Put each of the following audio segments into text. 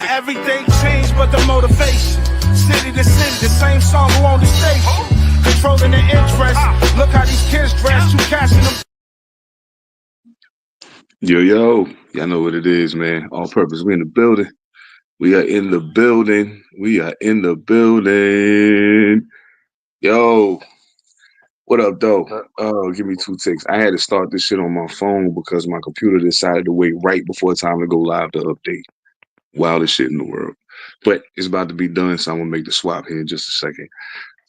Everything changed but the motivation. City to city, the same song who on the station. Controlling the interest. Look how these kids dress. You cashing them. Yo, y'all know what it is, man. All purpose. We in the building. We are in the building. We are in the building. Yo, what up, though? Give me 2 ticks. I had to start this shit on my phone because my computer decided to wait right before time to go live to update. Wildest shit in the world. But it's about to be done, so I'm gonna make the swap here in just a second.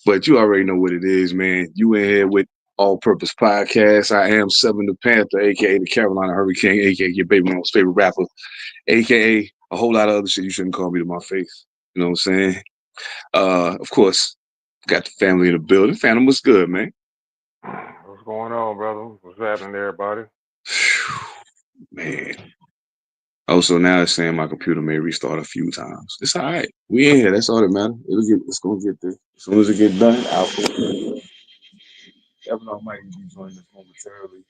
But you already know what it is, man. You in here with All Purpose Podcast. I am Seven Da Pantha, aka the Carolina Hurricane, aka your baby mom's favorite rapper, aka a whole lot of other shit you shouldn't call me to my face. You know what I'm saying? Of course, got the family in the building. Phantom, what's good, man? What's going on, brother? What's happening to everybody? Man. Also, now it's saying my computer may restart a few times. It's all right. We in here. That's all that matters. It's gonna get there. As soon as it get done, I'll put it. Evan All Mightee be joining us momentarily.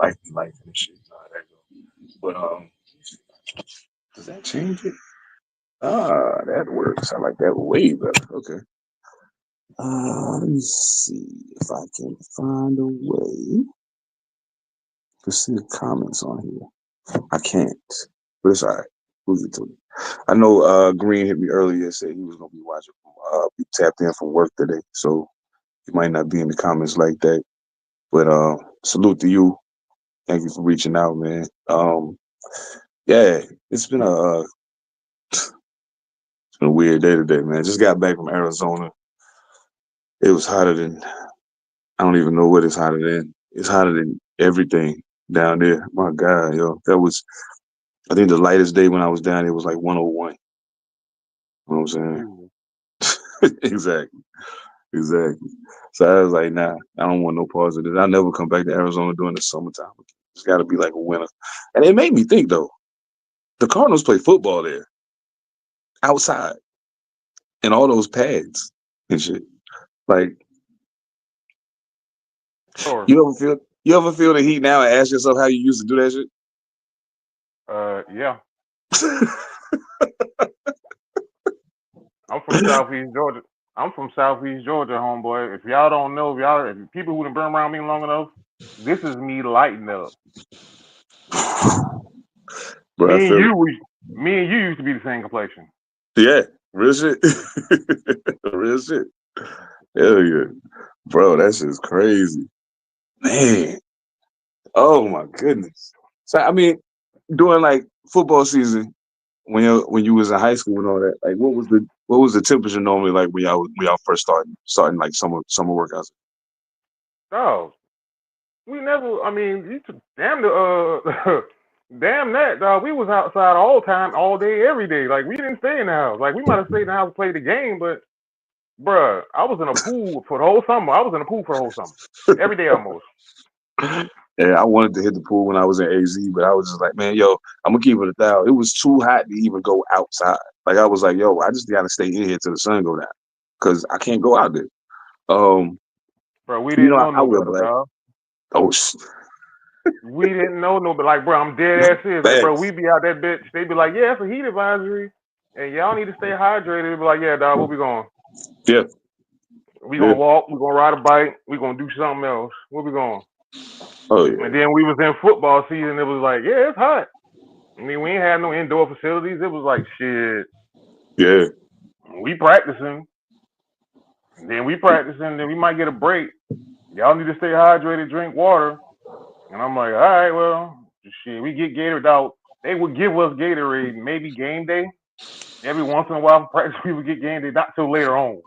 Life and shit. There you go. But does that change it? That works. I like that way better. Okay. Let me see if I can find a way to see the comments on here. I can't, but it's all right. We'll get to it. I know Green hit me earlier and said he was gonna be watching. Be tapped in from work today, so he might not be in the comments like that. But salute to you. Thank you for reaching out, man. Yeah, it's been a weird day today, man. Just got back from Arizona. It was hotter than I don't even know what it's hotter than. It's hotter than everything down there. My God, yo, that was. I think the lightest day when I was down there was like 101. You know what I'm saying? Exactly. So I was like, nah, I don't want no parts of this. I'll never come back to Arizona during the summertime. It's got to be like a winter. And it made me think, though, the Cardinals play football there, outside, in all those pads and shit. Like, Sure. you ever feel the heat now and ask yourself how you used to do that shit? Yeah. I'm from Southeast Georgia. Homeboy. If y'all don't know, if people who done been around me long enough, this is me lighting up. Bro, me and you used to be the same complexion. Yeah, real shit. Real shit. Hell yeah. Bro, that shit's crazy. Man. Oh my goodness. So I mean, during like football season, when you was in high school and all that, like what was the temperature normally like when y'all first starting like summer workouts? Oh, we never. I mean, damn the damn that, dog. We was outside all time, all day, every day. Like we didn't stay in the house. Like we might have stayed in the house and played the game, but bruh, I was in a pool for the whole summer. Every day almost. Yeah, I wanted to hit the pool when I was in AZ, but I was just like, man, yo, I'm gonna keep it 1,000. It was too hot to even go outside. Like I was like, yo, I just gotta stay in here till the sun go down, cause I can't go out there. Bro, we didn't know I no wear better, black. dog. Oh, we didn't know no better. Like, bro, I'm dead ass serious, bro. We be out that bitch. They be like, yeah, it's a heat advisory, and y'all need to stay hydrated. They be like, yeah, dog, where we going? Yeah. We gonna walk. We gonna ride a bike. We gonna do something else. Where we going? Oh yeah. And then we was in football season. It was like, yeah, it's hot. I mean, we ain't had no indoor facilities. It was like, shit. Yeah. We practicing. Then we might get a break. Y'all need to stay hydrated, drink water. And I'm like, all right, well, shit, we get Gatorade out. They would give us Gatorade maybe game day. Every once in a while for practice, we would get game day, not till later on.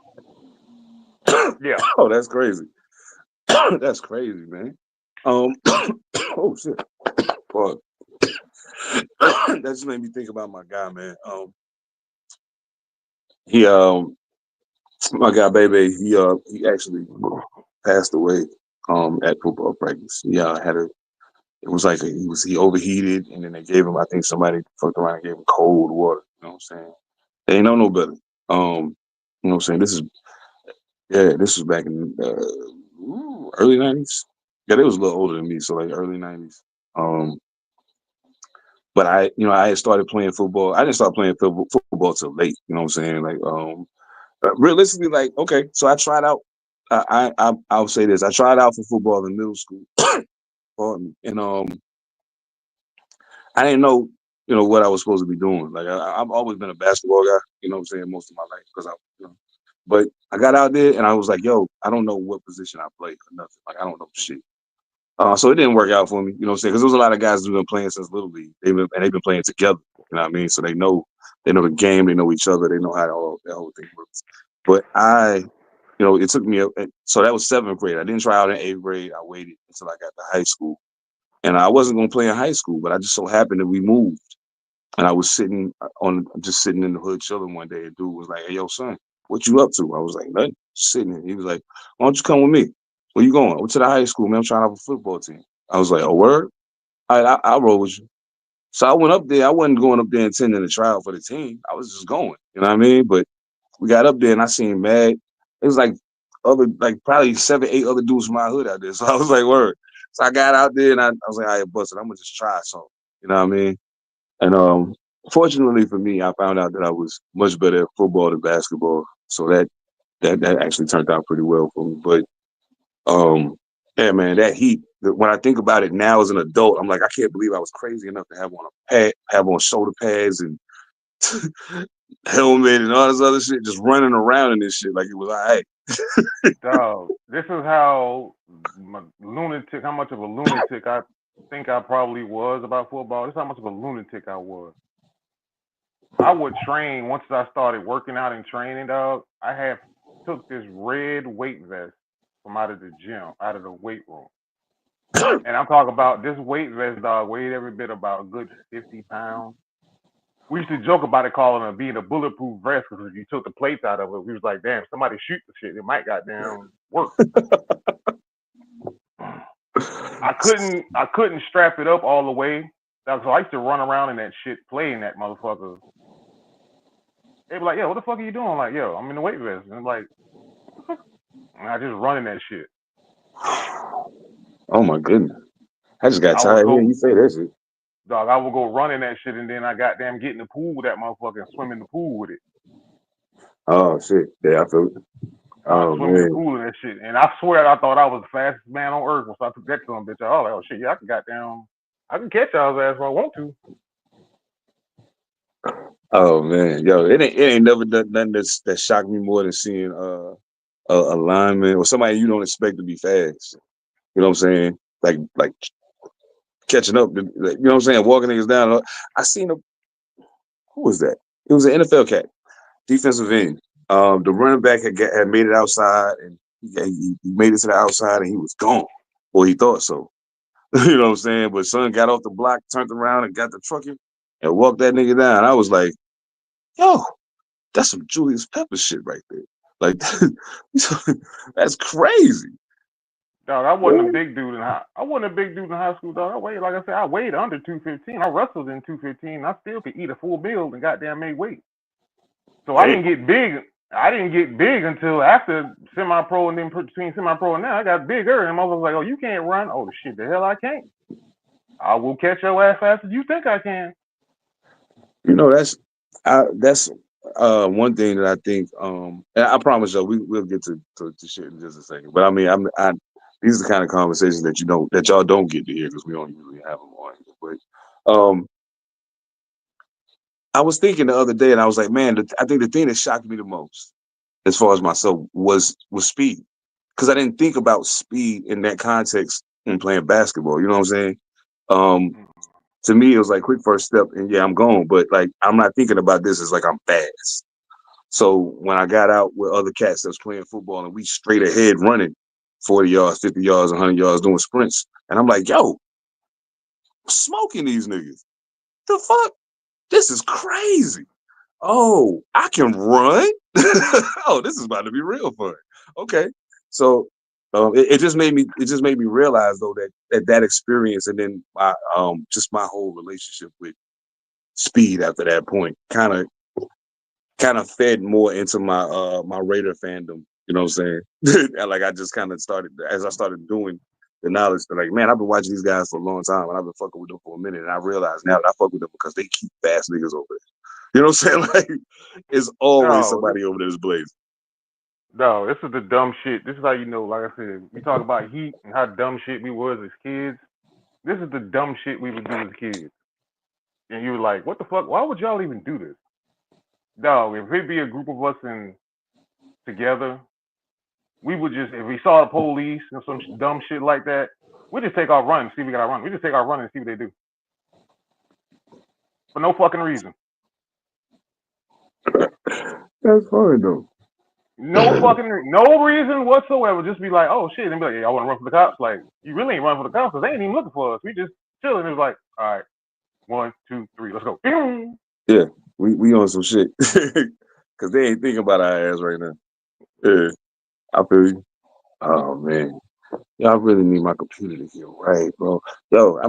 Yeah. Oh, that's crazy. That's crazy, man. Oh shit. Pause. That just made me think about my guy, man. He my guy baby, he actually passed away at football practice. He had it was like he overheated, and then they gave him, I think somebody fucked around and gave him cold water. You know what I'm saying? They ain't know no better. You know what I'm saying? This was back in early 90s. Yeah, they was a little older than me, so like early 90s. But I had started playing football. I didn't start playing football till late. You know what I'm saying? Like, realistically, like, okay. So I tried out. I'll say this. I tried out for football in middle school. Pardon me. And I didn't know, what I was supposed to be doing. Like, I've always been a basketball guy. You know what I'm saying? Most of my life because But I got out there and I was like, yo, I don't know what position I play or nothing. Like, I don't know shit. So it didn't work out for me, you know what I'm saying? Because there was a lot of guys who've been playing since Little League. They've been playing together, you know what I mean? So they know the game, they know each other, they know how that whole thing works. But it took me, so that was 7th grade. I didn't try out in 8th grade. I waited until I got to high school. And I wasn't going to play in high school, but I just so happened that we moved. And I was just sitting in the hood chilling one day. A dude was like, hey, yo, son, what you up to? I was like, nothing, just sitting there. He was like, why don't you come with me? Where you going? Went to the high school, man. I'm trying to have a football team. I was like, oh, word? All right, I'll roll with you. So I went up there. I wasn't going up there intending to try out for the team. I was just going, you know what I mean? But we got up there and I seen mad. It was like probably 7, 8 other dudes from my hood out there. So I was like, word. So I got out there and I was like, all right, busted. I'm gonna just try something. You know what I mean? And fortunately for me, I found out that I was much better at football than basketball. So that actually turned out pretty well for me. But yeah, man, that heat. When I think about it now as an adult, I'm like, I can't believe I was crazy enough to have on shoulder pads and helmet and all this other shit, just running around in this shit like it was all right. Dog, this is how much of a lunatic I think I probably was about football. This is how much of a lunatic I was. I would train once I started working out and training, dog. I took this red weight vest from out of the gym, out of the weight room. And I'm talking about this weight vest, dog, weighed every bit about a good 50 pounds. We used to joke about it calling it being a bulletproof vest because if you took the plates out of it, we was like, damn, somebody shoot the shit, it might goddamn work. I couldn't strap it up all the way. So I used to run around in that shit playing that motherfucker. They be like, yo, what the fuck are you doing? I'm like, yo, I'm in the weight vest. And I'm like, what the fuck? And I just running that shit. Oh my goodness. I just got tired hearing you say that shit. Dog, I would go running that shit and then I goddamn get in the pool with that motherfucker and swim in the pool with it. Oh shit. Yeah, I feel it. Oh swim in the pool and that shit. And I swear I thought I was the fastest man on earth once I took that to him, bitch. I was like, oh shit, yeah, I can catch y'all's ass if I want to. Oh man, yo, it ain't never done nothing that shocked me more than seeing a lineman or somebody you don't expect to be fast. You know what I'm saying? Like catching up, you know what I'm saying? Walking niggas down. I seen who was that? It was an NFL cat, defensive end. The running back had made it outside, and he made it to the outside, and he was gone, or he thought so. You know what I'm saying? But son got off the block, turned around, and got the trucking and walked that nigga down. I was like, yo, that's some Julius Pepper shit right there. Like, that's crazy. Dog, I wasn't a big dude in high school, dog. I weighed under 215. I wrestled in 215. I still could eat a full meal and goddamn made weight. So I didn't get big. I didn't get big until after semi-pro, and then between semi-pro and now, I got bigger. And I was like, oh, you can't run? Oh, shit, the hell I can't. I will catch your ass fast as you think I can. You know, that's one thing that I think. And I promise you, we'll get to shit in just a second. But I mean, these are the kind of conversations that y'all don't get to hear because we don't usually have them on here. But I was thinking the other day, and I was like, man, I think the thing that shocked me the most, as far as myself, was speed, because I didn't think about speed in that context in playing basketball. You know what I'm saying? To me, it was like quick first step, and yeah, I'm gone. But like, I'm not thinking about this as like I'm fast. So when I got out with other cats that was playing football, and we straight ahead running 40 yards, 50 yards, 100 yards, doing sprints, and I'm like, yo, smoking these niggas. The fuck? This is crazy. Oh, I can run. Oh, this is about to be real fun. Okay, so it just made me realize though that experience, and then just my whole relationship with speed after that point kind of fed more into my my Raider fandom. You know what I'm saying? And like I just kind of started as I started doing the knowledge that, like, man, I've been watching these guys for a long time, and I've been fucking with them for a minute, and I realize now that I fuck with them because they keep fast niggas over there. You know what I'm saying? Like, it's always somebody over there that's blazing. No, this is the dumb shit. This is how you know, like I said, we talk about heat and how dumb shit we was as kids. This is the dumb shit we would do as kids. And you were like, what the fuck? Why would y'all even do this? Dog, if it'd be a group of us together, we would just, if we saw the police and some dumb shit like that, we just take our run and see if we got our run. We just take our run and see what they do. For no fucking reason. That's funny though. No reason whatsoever. Just be like, oh shit, and be like, yeah, I want to run for the cops. Like, you really ain't running for the cops because they ain't even looking for us. We just chilling. It's like, all right, 1, 2, 3, let's go. Yeah, we on some shit because they ain't thinking about our ass right now. Yeah, I feel you. Oh man, y'all really need my computer to get right, bro. Yo,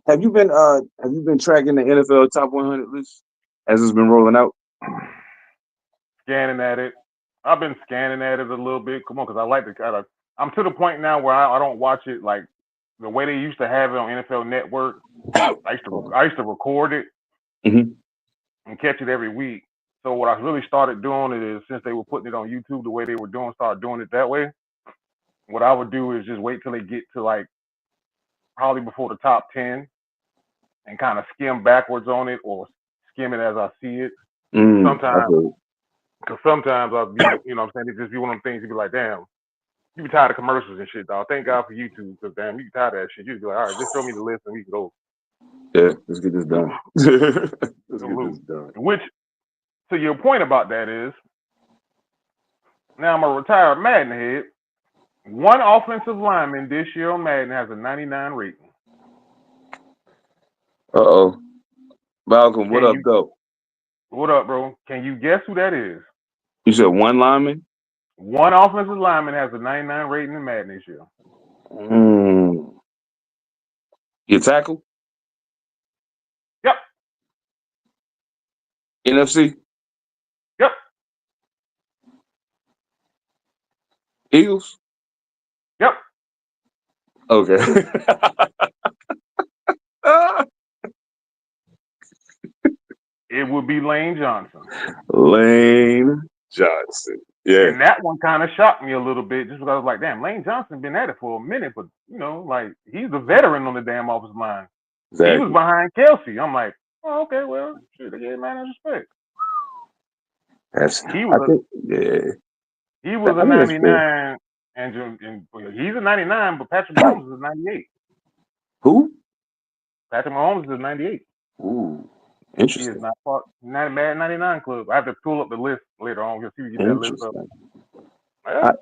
have you been tracking the NFL top 100 list as it's been rolling out? Scanning at it. I've been scanning at it a little bit. Come on, because I like to kind of. I'm to the point now where I don't watch it like the way they used to have it on NFL Network. I used to record it and catch it every week. So what I really started doing is, since they were putting it on YouTube the way they were doing, start doing it that way. What I would do is just wait till they get to like probably before the top 10 and kind of skim backwards on it or skim it as I see it. Sometimes I'll be, you know what I'm saying, it just be one of them things, you'd be like, damn, you be tired of commercials and shit, dog. Thank God for YouTube, because damn, you be tired of that shit. You'd be like, all right, just show me the list and we can go. Yeah, let's get this done. Let's get this done. Which, to your point about that is, now I'm a retired Madden head. One offensive lineman this year on Madden has a 99 rating. Uh-oh. Malcolm, what up, though? What up, bro? Can you guess who that is? You said one lineman? One offensive lineman has a 99 rating in Madden this year. Your tackle? Yep. NFC? Yep. Eagles? Yep. Okay. It would be Lane Johnson. Lane Johnson. Yeah. And that one kind of shocked me a little bit, just because I was like, damn, Lane Johnson been at it for a minute, but, you know, like, he's the veteran on the damn offensive line. Exactly. He was behind Kelsey. I'm like, oh, okay, well, shit, they gave man his respect. He was a 99, and he's a 99, but Patrick Mahomes is a 98. Who? Patrick Mahomes is a 98. Ooh, interesting. He is not part Mad 99 club. I have to pull up the list later on. You'll see we get that list up.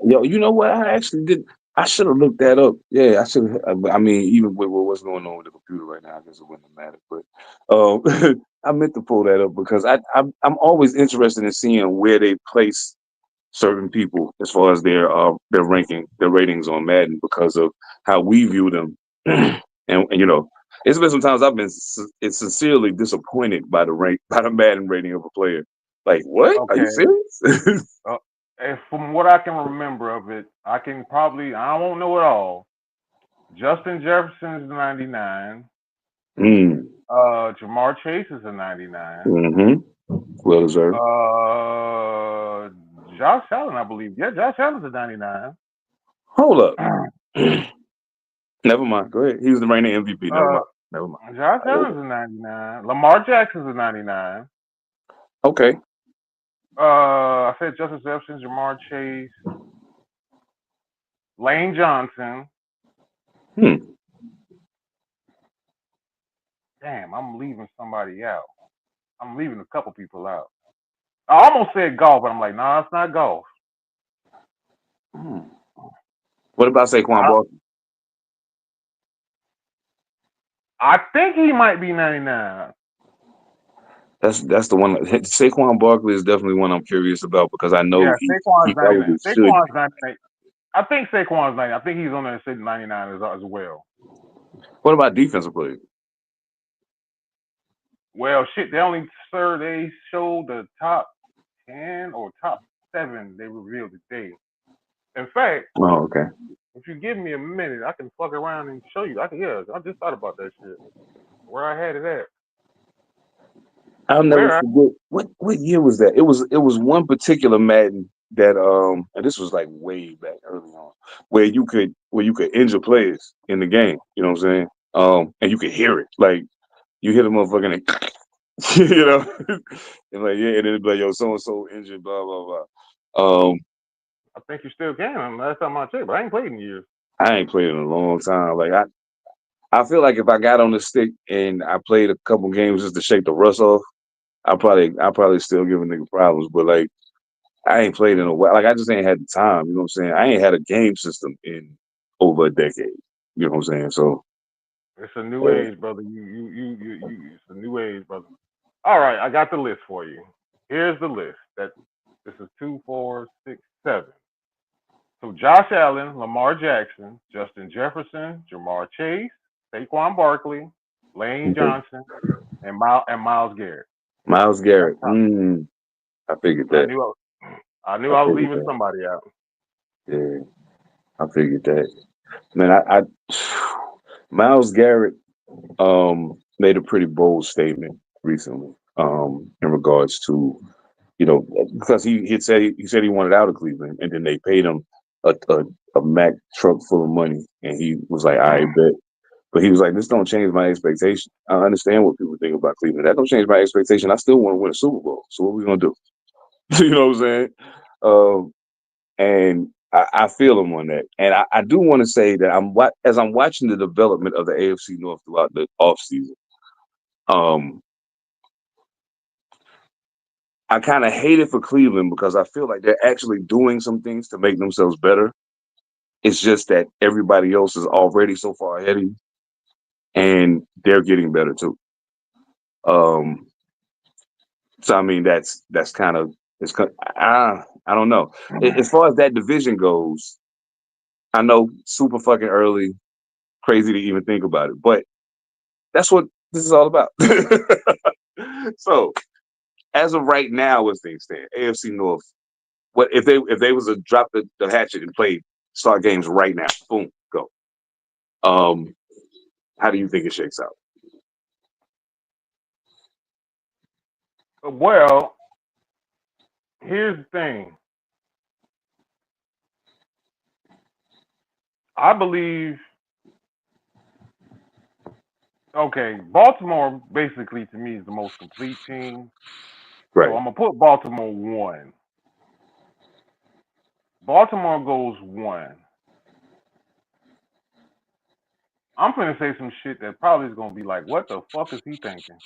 Yo, you know what? I actually did. I should have looked that up. Yeah, I should have. I mean, even with what's going on with the computer right now, I guess it wouldn't matter. But I meant to pull that up because I'm always interested in seeing where they place certain people as far as their ranking, their ratings on Madden, because of how we view them. and you know, it's been sometimes I've been sincerely disappointed by the Madden rating of a player. Like, what? Okay. Are you serious? And from what I can remember of it, I won't know it all. Justin Jefferson is a 99. Jamar Chase is a 99. Well deserved. Josh Allen, I believe. Yeah, Josh Allen's a 99. Hold up. Never mind. Go ahead. He was the reigning MVP. Never mind. Josh Allen's a 99. Lamar Jackson's a 99. Okay. I said Justin Jefferson, Jamar Chase, Lane Johnson. Damn, I'm leaving somebody out. I'm leaving a couple people out. I almost said golf, but I'm like, nah, it's not golf. What about Saquon Barkley? I think he might be 99. That's the one. Saquon Barkley is definitely one I'm curious about because I know Saquon's 99. Saquon's 99. I think Saquon's 99. I think he's on there sitting 99 as well. What about defensive players? Well, shit, they showed the top 10 or top 7 they revealed today. In fact, If you give me a minute, I can fuck around and show you. I just thought about that shit. Where I had it at. I'll never Where I forget what year was that? It was one particular Madden that and this was like way back early on, where you could injure players in the game. You know what I'm saying? And you could hear it, like you hit a motherfucker and you know, and like yeah, and then it'd be like yo, so and so injured, blah blah blah. I think you still can. Last time I checked, but I ain't played in years. I ain't played in a long time. Like I feel like if I got on the stick and I played a couple games just to shake the rust off, I probably still give a nigga problems. But like I ain't played in a while. Like I just ain't had the time. You know what I'm saying? I ain't had a game system in over a decade. You know what I'm saying? So It's a new age, brother. It's a new age, brother. All right, I got the list for you. Here's the list. This is 2, 4, 6, 7. So Josh Allen, Lamar Jackson, Justin Jefferson, Jamar Chase, Saquon Barkley, Lane Johnson, and Miles Garrett. Miles Garrett. I figured I that. knew I was figured leaving that. somebody out. Yeah, I figured that. Man, I Miles Garrett made a pretty bold statement recently in regards to because he said he wanted out of Cleveland, and then they paid him a Mack truck full of money, and he was like, I bet. But he was like, this don't change my expectation. I understand what people think about Cleveland. That don't change my expectation. I still want to win a Super Bowl. So what we gonna do? You know what I'm saying? And I feel him on that. And I do want to say that as I'm watching the development of the AFC North throughout the offseason, I kind of hate it for Cleveland because I feel like they're actually doing some things to make themselves better. It's just that everybody else is already so far ahead of you, and they're getting better too. So I mean, that's kind of I don't know. As far as that division goes, I know super fucking early, crazy to even think about it, but that's what this is all about. So as of right now, as things stand, AFC North. What if they was to drop the hatchet and start games right now? Boom, go. How do you think it shakes out? Well, here's the thing. I believe Baltimore basically to me is the most complete team. Right. So I'm gonna put Baltimore 1. Baltimore goes 1. I'm gonna say some shit that probably is gonna be like, what the fuck is he thinking?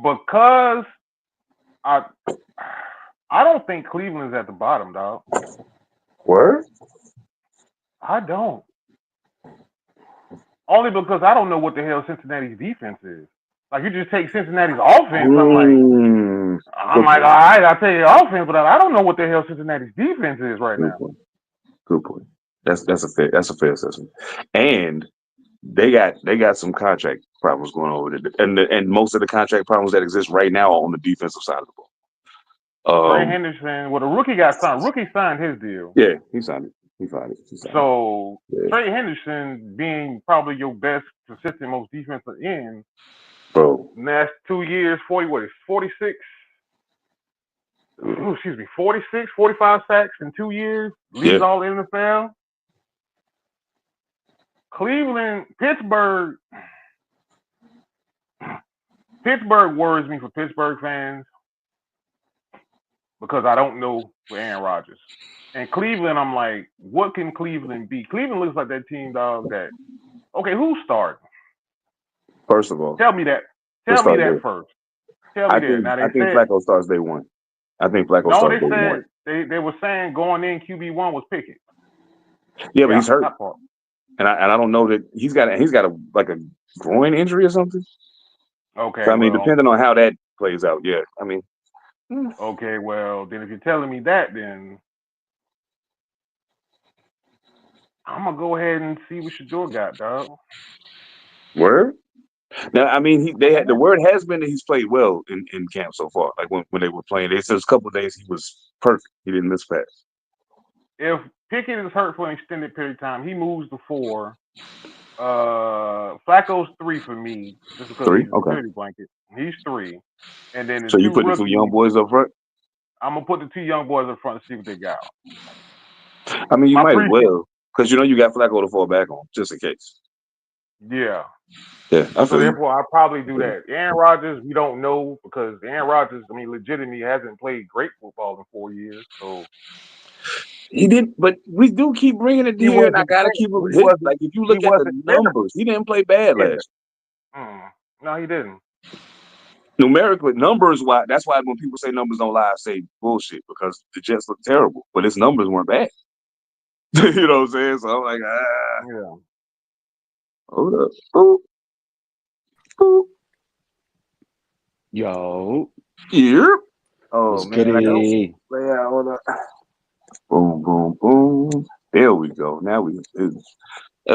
Because I don't think Cleveland's at the bottom, dog. Word? I don't. Only because I don't know what the hell Cincinnati's defense is. Like you just take Cincinnati's offense, I'm like, all right, I'll tell you offense, but I don't know what the hell Cincinnati's defense is right now. Good point. That's a fair assessment. And they got some contract problems going on with it, and most of the contract problems that exist right now are on the defensive side of the ball. Trey Henderson, the rookie got signed. Rookie signed his deal. Yeah, he signed it. He signed it. So Trey Henderson being probably your best, consistent, most defensive end, bro. Last 2 years, 46. Excuse me, 46, 45 sacks in 2 years. Leads all NFL. Cleveland, Pittsburgh worries me for Pittsburgh fans because I don't know for Aaron Rodgers. And Cleveland, I'm like, what can Cleveland be? Cleveland looks like that team, dog, who's starting? First of all. Tell me that. Tell me that first. Tell me that. Now, I think Flacco starts day one. I think Flacco starts day one. They were saying going in QB1 was Pickett. Yeah, but he's hurt. And I don't know that he's got a groin injury or something. Okay. So, I mean, depending on how that plays out, yeah. I mean. Okay, well, then if you're telling me that, then I'm gonna go ahead and see what Shador got, dog. Word? Now, I mean, the word has been that he's played well in camp so far. Like when they were playing, they said a couple of days he was perfect. He didn't miss pass. if Pickett is hurt for an extended period of time, he moves to 4. Flacco's 3 for me, just because 3? he's a Okay. security blanket. He's 3, and then the So you 2 put the rookies. 2 young boys up front? I'm gonna put the 2 young boys up front and see what they got. I mean, you My might as pre, well, because you got Flacco to fall back on, just in case. yeah. Yeah, I So feel you. therefore, I'll probably do that. Aaron Rodgers, we don't know because Aaron Rodgers, I mean, legitimately hasn't played great football in 4 years. So He did, but we do keep bringing it he here, and I wasn't. gotta keep He it hit. wasn't. Like if you He look at the wasn't there. numbers, he didn't play bad Yeah. last No, he didn't. year. Numerically, numbers why that's why when people say numbers don't lie, I say bullshit because the Jets look terrible, but his numbers weren't bad. You know what I'm saying? So I'm like, Yeah. hold up. Boop. Boop. Yo, Yep. Oh what's man, I got goody? play out. Hold up. Boom, boom, boom. There we go. Now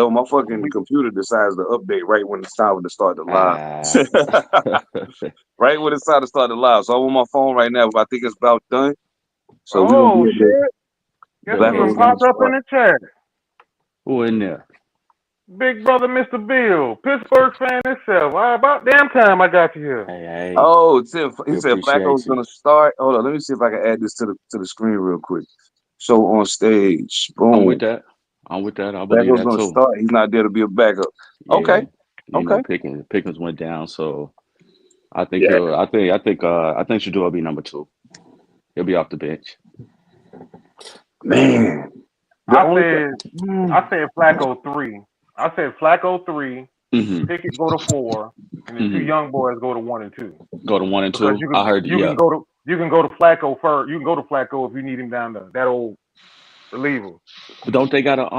my fucking computer decides to update right when it's time to start the live. Right when it's time to start the live. So I'm on my phone right now. I think it's about done. So we're gonna Oh be able to. shit! Guess Bet, who bet, done Flacco's bet. gonna popped up in start. the chat? Who in there? Big brother, Mr. Bill, Pittsburgh fan himself. About damn time I got you here. Hey, Oh, we he said Flacco's appreciate you. gonna start. Hold on, let me see if I can add this to the screen real quick. Show on stage. I'm with Boom. that. I'm with that. I believe Flacco's that gonna too. start. He's not there to be a backup. Yeah, Okay. you Okay. know, Pickens went down, so I think Yeah. I think Shador will be number 2. He'll be off the bench. Man. The I only said Flacco 3. I said Flacco 3. Mm-hmm. Pickett go to 4, and the 2 Mm-hmm. young boys go to 1 and 2. Go to 1 and Because 2. I heard. you Yeah, can go to Flacco first. You can go to Flacco if you need him down to that old reliever. but don't they gotta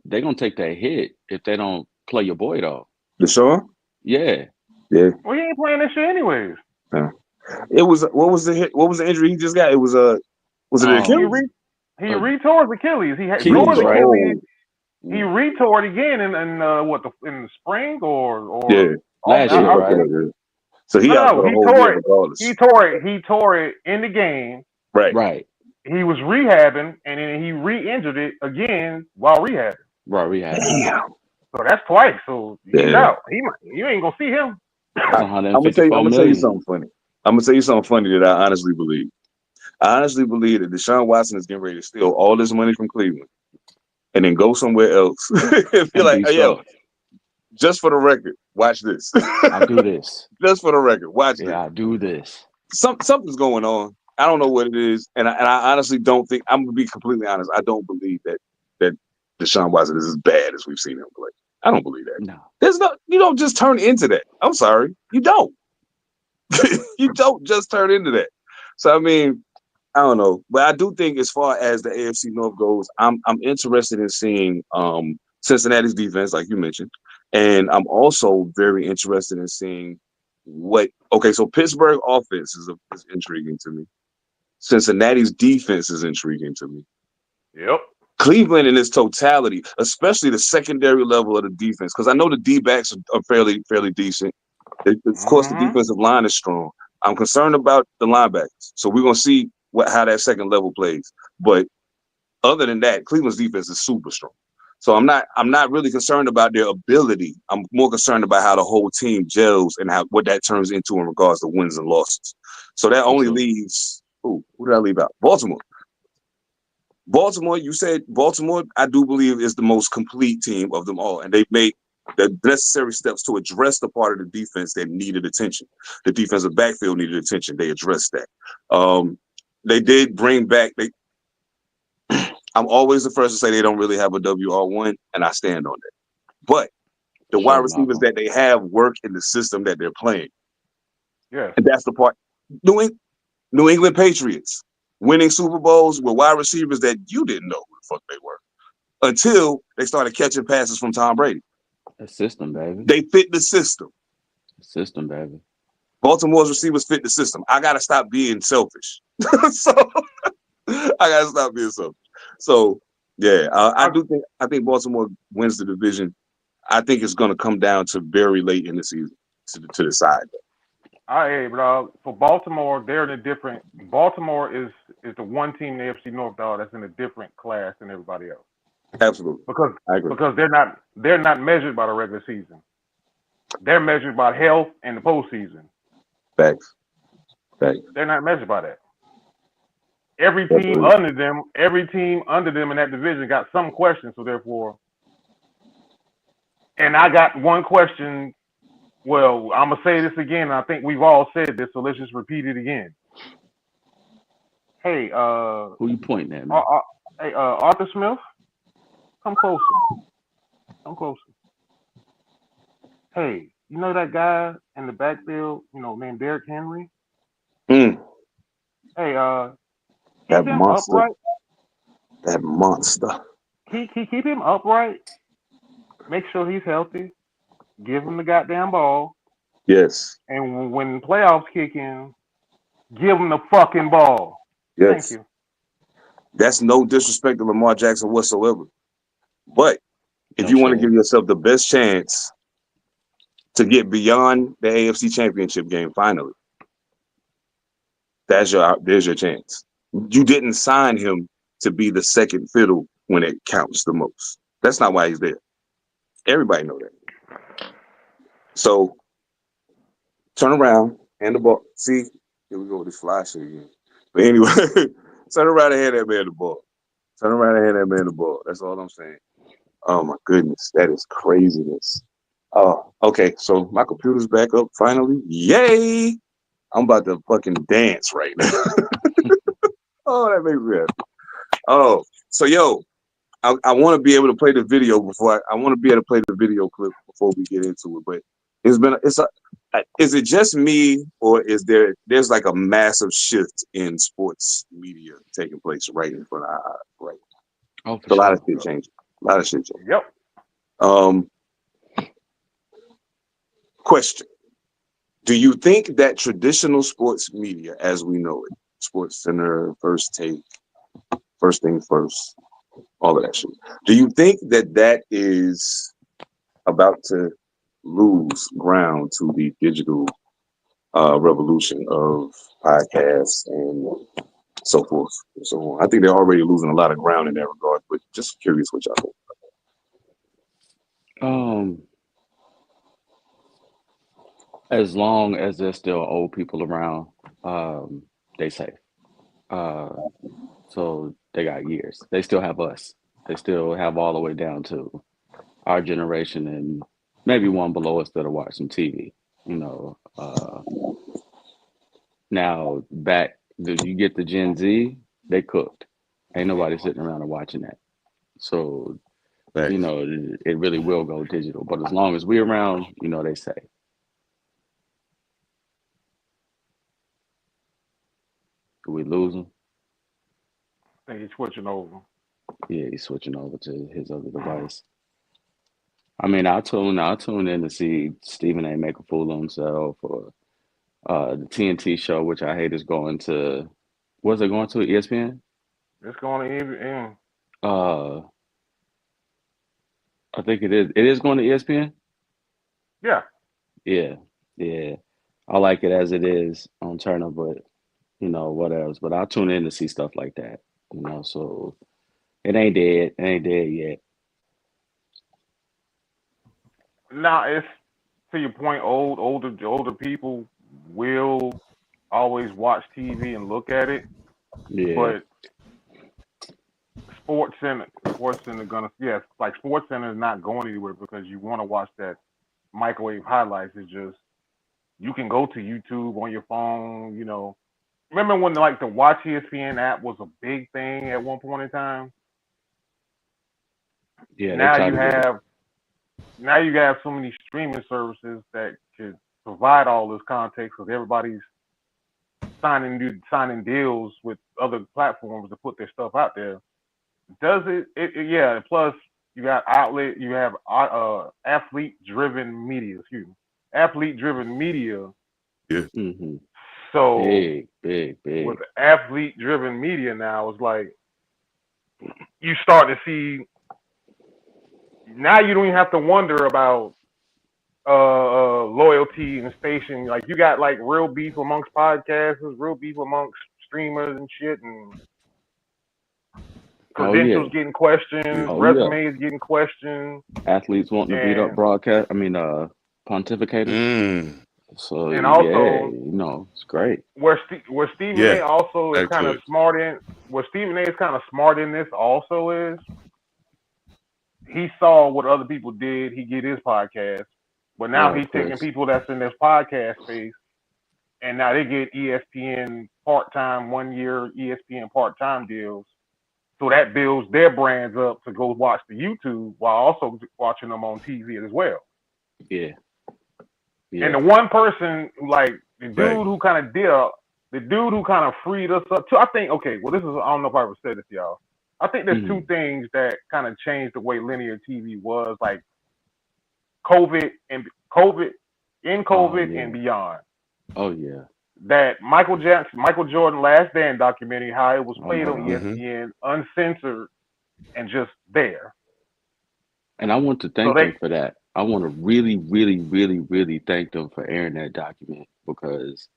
they gonna take that hit if they don't play your boy though. Deshaun? Yeah. Yeah. Well, he ain't playing this shit anyways. Yeah. It was what was the hit? What was the injury he just got? It was was it the He Achilles? retore his Achilles. He tore Achilles, his right? Achilles. He Mm. retore it again in the spring Yeah. or Last year, I right? So he out no, for the he whole year tore it. regardless. He tore it in the game. Right. Right. He was rehabbing, and then he re-injured it again while rehabbing. Right, we have. Damn. So that's twice. So he's Yeah. out. You ain't gonna see him. That's I'm gonna 154 tell you million. something funny. I'm gonna tell you something funny that I honestly believe. I honestly believe that Deshaun Watson is getting ready to steal all this money from Cleveland and then go somewhere else. And be And like, be oh, yo, sucked. just for the record, watch this. I do this. Just for the record, watch this. Yeah, I do this. Something's going on. I don't know what it is, and I honestly don't think. I'm gonna be completely honest. I don't believe that Deshaun Watson is as bad as we've seen him play. I don't believe that. No. You don't just turn into that. I'm sorry, you don't. You don't just turn into that. So I mean, I don't know, but I do think as far as the AFC North goes, I'm interested in seeing Cincinnati's defense, like you mentioned, and I'm also very interested in seeing what. Okay, so Pittsburgh offense is intriguing to me. Cincinnati's defense is intriguing to me. Yep. Cleveland in its totality, especially the secondary level of the defense, because I know the D-backs are fairly decent. Of course, the defensive line is strong. I'm concerned about the linebackers, so we're gonna see how that second level plays. But other than that, Cleveland's defense is super strong. So I'm not really concerned about their ability. I'm more concerned about how the whole team gels and what that turns into in regards to wins and losses. So that only leaves who did I leave out? Baltimore. Baltimore, you said Baltimore, I do believe is the most complete team of them all. And they've made the necessary steps to address the part of the defense that needed attention. The defensive backfield needed attention. They addressed that. They did bring back I'm always the first to say they don't really have a WR1, and I stand on that. But the wide receivers that they have work in the system that they're playing. Yeah. And that's the part. New England Patriots winning Super Bowls with wide receivers that you didn't know who the fuck they were until they started catching passes from Tom Brady. The system, baby. They fit the system. The system, baby. Baltimore's receivers fit the system. I got to stop being selfish. So I got to stop being selfish. So, yeah, I think Baltimore wins the division. I think it's going to come down to very late in the season to decide that. Hey, bro. For Baltimore, they're in a different. Baltimore is the one team in the AFC North, dog, that's in a different class than everybody else Absolutely, because I agree. they're not measured by the regular season. They're measured by health and the postseason. Facts, facts. They're not measured by that. Absolutely. Every team under them in that division got some question. So therefore, and I got one question. Well, I'm gonna say this again. I think we've all said this, so let's just repeat it again. Hey, Who you pointing at, man? Arthur Smith, come closer. Come closer. Hey, you know that guy in the backfield, named Derrick Henry? Mm, Hey, keep that him monster, upright. that monster. Keep him upright. Make sure he's healthy. Give him the goddamn ball. Yes, And when playoffs kick in, give him the fucking ball. Thank yes. you. That's no disrespect to Lamar Jackson whatsoever. But if No you want to give shade. yourself the best chance to get beyond the AFC Championship game, finally, there's your chance. You didn't sign him to be the second fiddle when it counts the most. That's not why he's there. Everybody know that. So turn around, hand the ball. See, here we go with this fly shit again. But anyway, turn around and hand that man the ball. Turn around and hand that man the ball. That's all I'm saying. Oh my goodness, that is craziness. Oh, okay. So my computer's back up finally. Yay! I'm about to fucking dance right now. Oh, that makes me happy. Oh, so yo, I want to be able to play the video before I want to be able to play the video clip before we get into it. But is it just me or there's like a massive shift in sports media taking place right in front of our eyes, right? Oh, for A lot of sure. shit changing. A lot of shit changing. Yep. Um, question: do you think that traditional sports media, as we know it, Sports Center, First Take, First Thing First, all of that shit, do you think that is about to lose ground to the digital revolution of podcasts and so forth and so on? I think they're already losing a lot of ground in that regard, but just curious what y'all think. Um, as long as there's still old people around, they safe. Uh, so they got years. They still have us. They still have all the way down to our generation and maybe one below us that'll watch some TV. You know, now back, you get the Gen Z, they cooked. Ain't nobody sitting around and watching that. So, Thanks. it really will go digital. But as long as we're around, they say, do we lose them? I think he's switching over. Yeah, he's switching over to his other device. I mean, I'll tune in to see Stephen A. make a fool of himself, or the TNT show, which I hate is going to, what's it going to, ESPN? It's going to even. Uh, I think it is. It is going to ESPN. Yeah. Yeah, yeah. I like it as it is on Turner, but what else? But I'll tune in to see stuff like that. So it ain't dead. It ain't dead yet. Now it's to your point. Older people will always watch TV and look at it, Yeah. but Sports Center gonna like Sports Center is not going anywhere because you want to watch that microwave highlights. It's just you can go to YouTube on your phone. Remember when like the Watch ESPN app was a big thing at one point in time? Yeah, they Now try you to get it. have now you have so many streaming services that could provide all this context because everybody's signing deals with other platforms to put their stuff out there. Does yeah. Plus, you have athlete driven media. Excuse me, athlete driven media. Hmm. So Big, big, with big. athlete driven media now, it's like you start to see now. You don't even have to wonder about loyalty and station. Like you got like real beef amongst podcasters, real beef amongst streamers and shit, and Oh yeah. credentials getting questioned, Oh yeah. resumes getting questioned, Athletes wanting to beat up and pontificators. Mm. So and yeah, also it's great. where Stephen A. Yeah, also is that kind of could. smart in. Where Stephen A. is kind of smart in this also is he saw what other people did. He get his podcast, but now Yeah, he's of taking course. people that's in this podcast space, and now they get ESPN part-time 1 year ESPN part-time deals. So that builds their brands up to go watch the YouTube while also watching them on TV as well. Yeah. And Yeah. the one person, like the dude Right. who kind of freed us up too. I think, okay, well, this is, I don't know if I ever said this to y'all. I think there's two Mhm. things that kind of changed the way linear TV was, like COVID and COVID, in Oh COVID and yeah. beyond. Oh yeah. That Michael Jordan Last Dance documentary, how it was Oh played my on God. Mm-hmm. ESPN, uncensored and just there. And I want to So thank they, them for that. I want to really, really, really, really thank them for airing that document because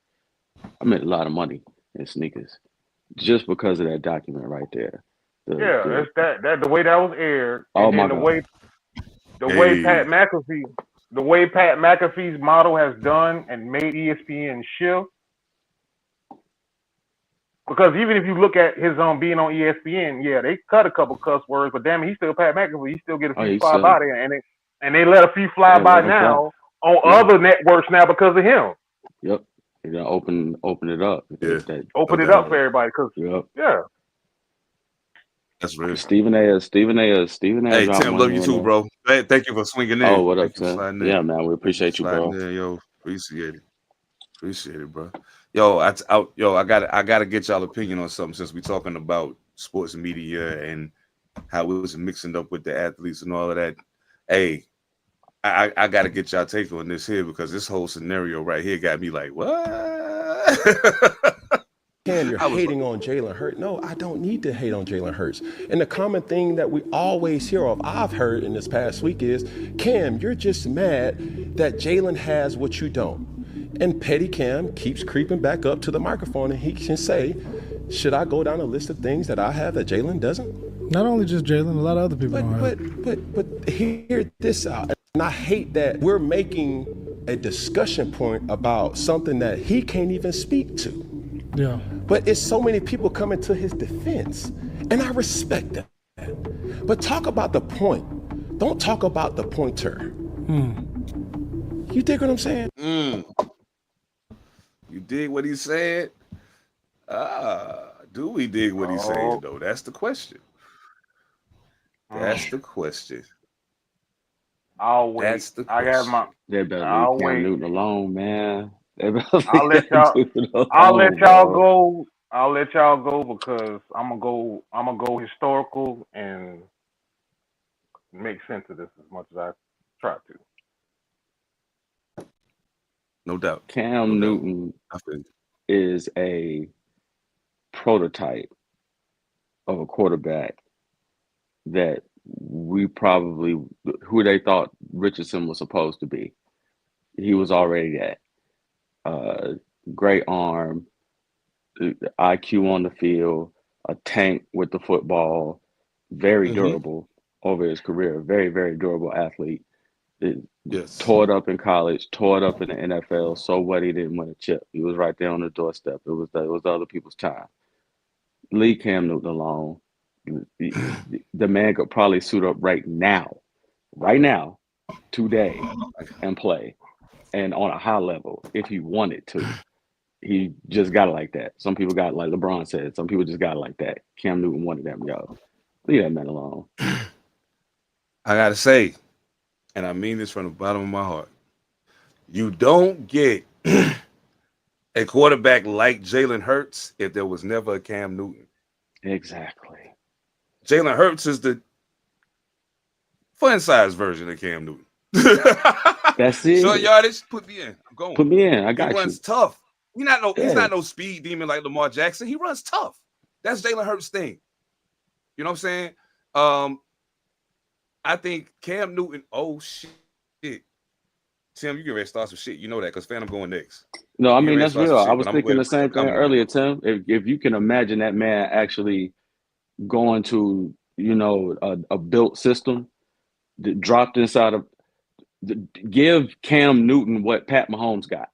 I made a lot of money in sneakers just because of that document right there. yeah, The it's that the way that was aired, Oh and my then God. the way Hey. Pat McAfee's model has done and made ESPN shift. Because even if you look at his being on ESPN, yeah, they cut a couple cuss words, but damn, he's still Pat McAfee. He still get a Oh, few he's fly selling. by there, and they let a few fly Yeah, by let him fly. now on Yeah. other networks now because of him. Yep. You're gonna open it up. Yeah, no Open it up doubt. for everybody, because Yep. yeah, That's real. Stephen A. Hey, dropped Tim, one love you here and too, there. bro. Hey, thank you for swinging Oh, in. what up, Thank you for Tim? sliding in. Yeah, man, we Thank you for appreciate you, sliding bro. in, yo. Appreciate it. Appreciate it, bro. Yo, I gotta get y'all opinion on something since we talking about sports media and how it was mixing up with the athletes and all of that. Hey, I gotta get y'all take on this here because this whole scenario right here got me like, what? Cam, you're I was hating on Jalen Hurts. No, I don't need to hate on Jalen Hurts. And the common thing that we always hear of, I've heard in this past week is, Cam, you're just mad that Jalen has what you don't. And Petty Cam keeps creeping back up to the microphone and he can say, should I go down a list of things that I have that Jalen doesn't? Not only just Jalen, a lot of other people don't have. But hear this out. And I hate that we're making a discussion point about something that he can't even speak to. Yeah. But it's so many people coming to his defense, and I respect that. But talk about the point. Don't talk about the pointer. You dig what I'm saying? You dig what he said? Do we dig what he's saying though? That's the question. That's the question. I'll wait. That's the I got question. my. They better I'll leave Cam wait. Newton alone, man. They better leave I'll let Cam y'all. Newton I'll let alone, y'all bro. go. I'll let y'all go because I'm gonna go historical and make sense of this as much as I try to. No doubt. Cam No doubt. Newton I feel is a prototype of a quarterback that who they thought Richardson was supposed to be. He was already that. Great arm, IQ on the field, a tank with the football, very durable over his career, very, very durable athlete. yes. Tore it up in college, tore it up in the NFL. So what? He didn't win a chip. He was right there on the doorstep. It was the other people's time. Leave Cam Newton alone. The man could probably suit up right now, today, and play, and on a high level if he wanted to. He just got it like that. Some people got it like LeBron said. Some people just got it like that. Cam Newton wanted them, yo. Leave that man alone. I gotta say, and I mean this from the bottom of my heart, you don't get a quarterback like Jalen Hurts if there was never a Cam Newton. Exactly. Jalen Hurts is the fun-sized version of Cam Newton. That's it. Short yardage, put me in. I'm going. Put me in. I He got runs you. tough. He's not Yeah. no speed demon like Lamar Jackson. He runs tough. That's Jalen Hurts' thing. You know what I'm saying? I think Cam Newton, oh shit. Tim, you get ready to start some shit. You know that because Phantom going next. No, I You get mean ready to that's start some real. shit, I was but I'm gonna go thinking the ahead and same put a thing comment on earlier, it. Tim. If you can imagine that man actually going to, a built system that dropped inside of, give Cam Newton what Pat Mahomes got.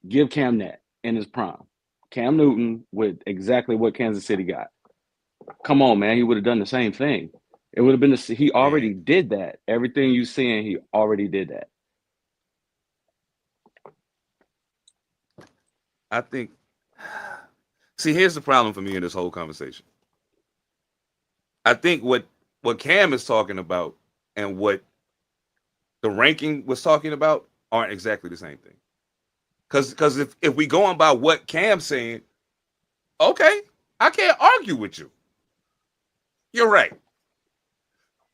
Give Cam that in his prime. Cam Newton with exactly what Kansas City got. Come on, man. He would have done the same thing. It would have been he already did that. Everything you seeing, he already did that. I think. See, here's the problem for me in this whole conversation. I think what Cam is talking about and what the ranking was talking about aren't exactly the same thing. Because if we go on by what Cam's saying, okay, I can't argue with you. You're right.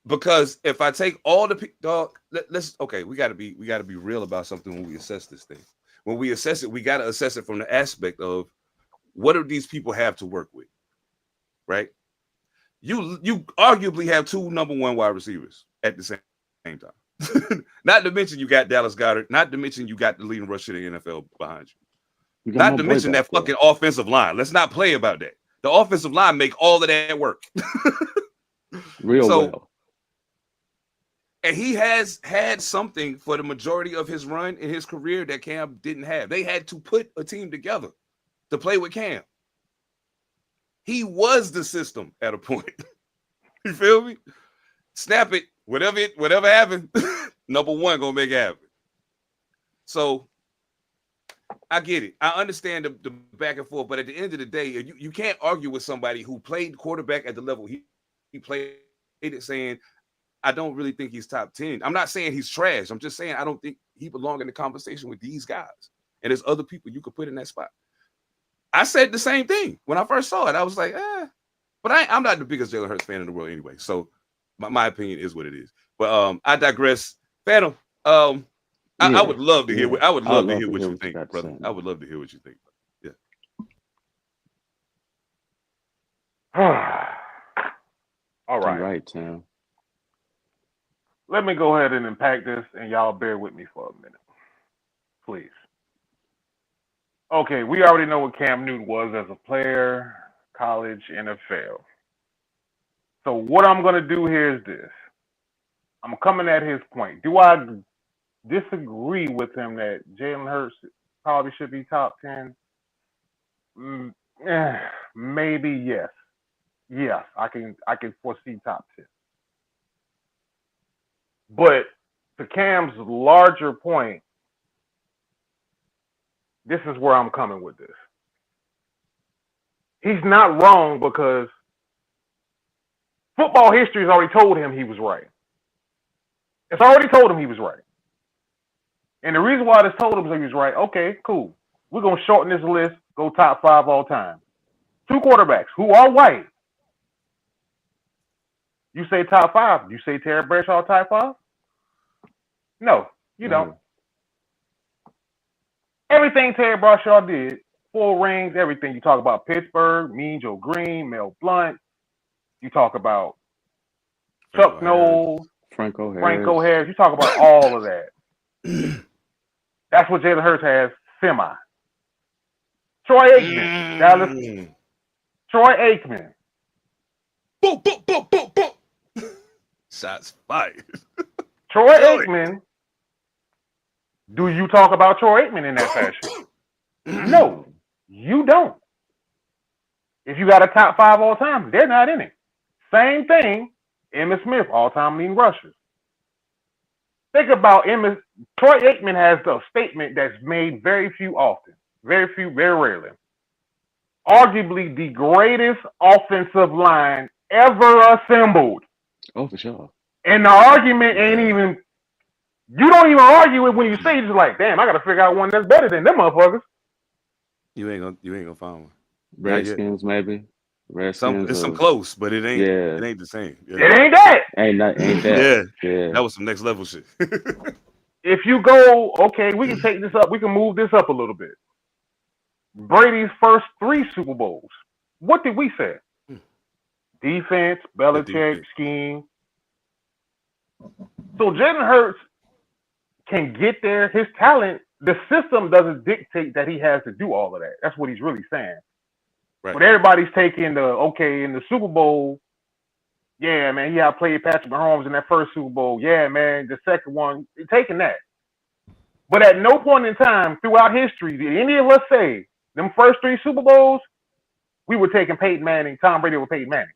Because if I take all the dog, we gotta be real about something when we assess this thing. When we assess it, we gotta assess it from the aspect of what do these people have to work with, right? You arguably have 2 number 1 wide receivers at the same time. Not to mention you got Dallas Goedert. Not to mention you got the leading rusher in the NFL behind you. Not to mention that fucking offensive line. Let's not play about that. The offensive line make all of that work. Well. And he has had something for the majority of his run in his career that Cam didn't have. They had to put a team together to play with Cam. He was the system at a point. You feel me? Snap it. Whatever happened, number 1 gonna make it happen. So I get it. I understand the back and forth, but at the end of the day, you can't argue with somebody who played quarterback at the level he played it, saying, I don't really think he's top 10. I'm not saying he's trash. I'm just saying I don't think he belongs in the conversation with these guys. And there's other people you could put in that spot. I said the same thing when I first saw it. I was like, but I'm not the biggest Jalen Hurts fan in the world anyway. So my opinion is what it is. But I digress. Phantom, I would love to hear. I would love to hear what you think, brother. I would love to hear what you think. Yeah. All right. You're right, Tim. Let me go ahead and unpack this, and y'all bear with me for a minute, please. Okay, we already know what Cam Newton was as a player, college, NFL. So what I'm going to do here is this. I'm coming at his point. Do I disagree with him that Jalen Hurts probably should be top 10? Maybe yes. Yes, I can foresee top 10. But to Cam's larger point, this is where I'm coming with this. He's not wrong because football history has already told him he was right. It's already told him he was right. And the reason why it's told him he was right, okay, cool. We're going to shorten this list, go top 5 all time. 2 quarterbacks who are white. You say top 5. You say Terry Bradshaw top 5? No, you don't. Everything Terry Bradshaw did, 4 rings, everything. You talk about Pittsburgh, Mean Joe Green, Mel Blount. You talk about Chuck Noll, Franco Harris. You talk about all of that. That's what Jalen Hurts has, semi. Troy Aikman, Dallas. Troy Aikman. Boom, boom, boom, boom, boom. Shots fired. Troy Aikman. Do you talk about Troy Aikman in that fashion? No, you don't. If you got a top 5 all time, they're not in it. Same thing, Emmitt Smith, all-time leading rushers. Think about Emmitt. Troy Aikman has a statement that's made very rarely. Arguably the greatest offensive line ever assembled. Oh, for sure. And the argument ain't even, you don't even argue it when you say it. You're just like, damn, I got to figure out one that's better than them motherfuckers. You ain't gonna find one. Redskins, maybe. Redskins. It's some close, but it ain't. Yeah. It ain't the same. Yeah. It ain't that. Ain't that. Yeah. That was some next level shit. If you go, okay, we can take this up. We can move this up a little bit. Brady's first 3 Super Bowls. What did we say? Defense, Belichick, scheme. So Jalen Hurts, can get there. His talent, the system doesn't dictate that he has to do all of that. That's what he's really saying. Right. But everybody's taking in the Super Bowl. Yeah, man, he outplayed Patrick Mahomes in that first Super Bowl. Yeah, man, the second one, taking that. But at no point in time throughout history did any of us say them first 3 Super Bowls, we were taking Peyton Manning, Tom Brady over Peyton Manning.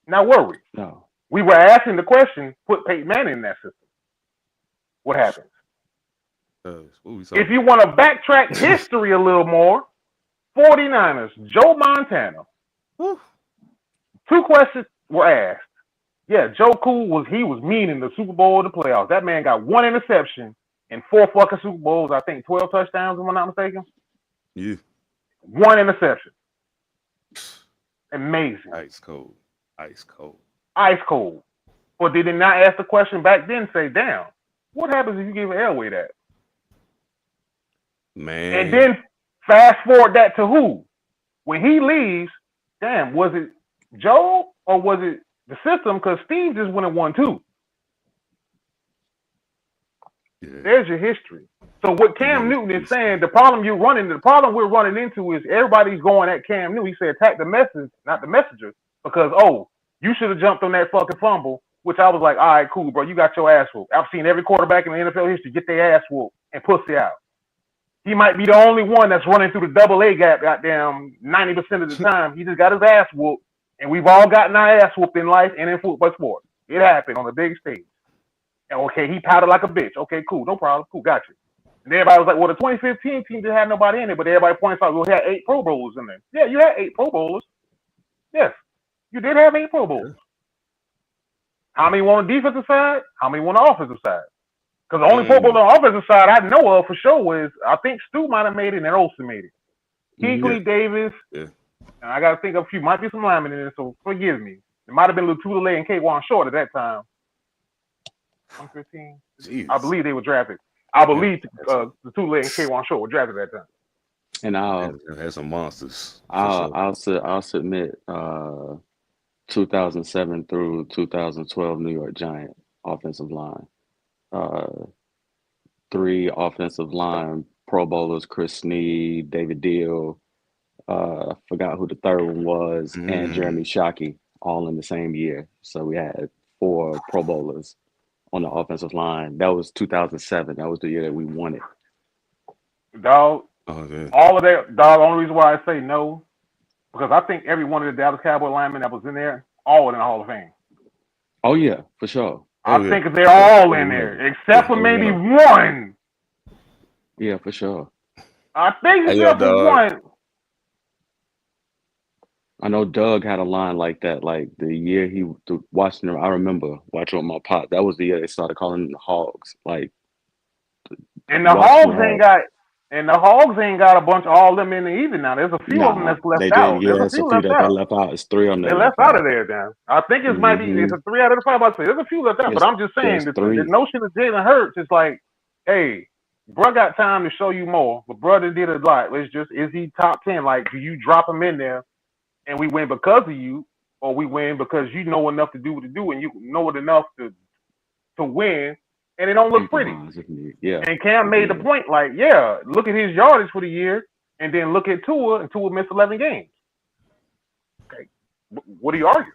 Now were we? No. We were asking the question, put Peyton Manning in that system. What happens? If you want to backtrack history a little more, 49ers, Joe Montana. 2 questions were asked. Yeah, Joe Cool was mean in the Super Bowl or the playoffs. That man got 1 interception in 4 fucking Super Bowls. I think 12 touchdowns, if I'm not mistaken. Yeah. 1 interception. Amazing. Ice cold. Ice cold. Ice cold. But they did not ask the question back then, say, damn, what happens if you give Elway that? Man. And then fast forward that to who? When he leaves, damn, was it Joe or was it the system? Because Steve just went and won 2. Yeah. There's your history. So what Cam Newton is saying, the problem we're running into is everybody's going at Cam Newton. He said attack the message, not the messenger, because you should have jumped on that fucking fumble, which I was like, all right, cool, bro, you got your ass whooped. I've seen every quarterback in the NFL history get their ass whooped and pussy out. He might be the only one that's running through the double A gap, goddamn 90% of the time. He just got his ass whooped, and we've all gotten our ass whooped in life and in football sports. It happened on the big stage. And okay, he pouted like a bitch. Okay, cool, no problem, cool, got you. And everybody was like, well, the 2015 team didn't have nobody in it, but everybody points out, well, we had 8 Pro Bowlers in there. Yeah, you had 8 Pro Bowlers. Yes, you did have 8 Pro Bowlers. How many were on the defensive side? How many were on the offensive side? Because the only Pro Bowler on the offensive side I know of for sure is, I think Stu might have made it and Olsen made it. Kuechly, Davis, and I got to think of a few, might be some linemen in there, so forgive me. It might have been Lutulele and K'Wan Short at that time. 115? I believe they were drafted. I believe the Lutulele and K'Wan Short were drafted at that time. And I'll had some monsters. I'll submit 2007 through 2012 New York Giant offensive line. 3 offensive line Pro Bowlers: Chris Snead, David Deal. I forgot who the third one was, and Jeremy Shockey, all in the same year. So we had 4 Pro Bowlers on the offensive line. That was 2007. That was the year that we won it. Dog. All of that, dog. The only reason why I say no, because I think every one of the Dallas Cowboy linemen that was in there, all in the Hall of Fame. Oh yeah, for sure. I think they're all in there, except for maybe one. Yeah, for sure. I think except for one. I know Doug had a line like that, like the year he watching them. I remember watching with my pop. That was the year they started calling them the Hogs. Like, and the Hogs ain't got. And the Hogs ain't got a bunch of all them in there either now. There's a few of them that's left out. Yeah, there's a few that they left out. It's 3 on there. They left out of there now. I think it might be it's a 3 out of the 5. I'd say there's a few left out. But I'm just saying the notion of Jalen Hurts is like, hey, bro got time to show you more, but brother did a lot. It's just, is he top 10? Like, do you drop him in there and we win because of you, or we win because you know enough to do what to do and you know it enough to win? And it don't look pretty. Yeah. And Cam made the point, like, yeah, look at his yardage for the year, and then look at Tua, and Tua missed 11 games. Okay, what do you argue?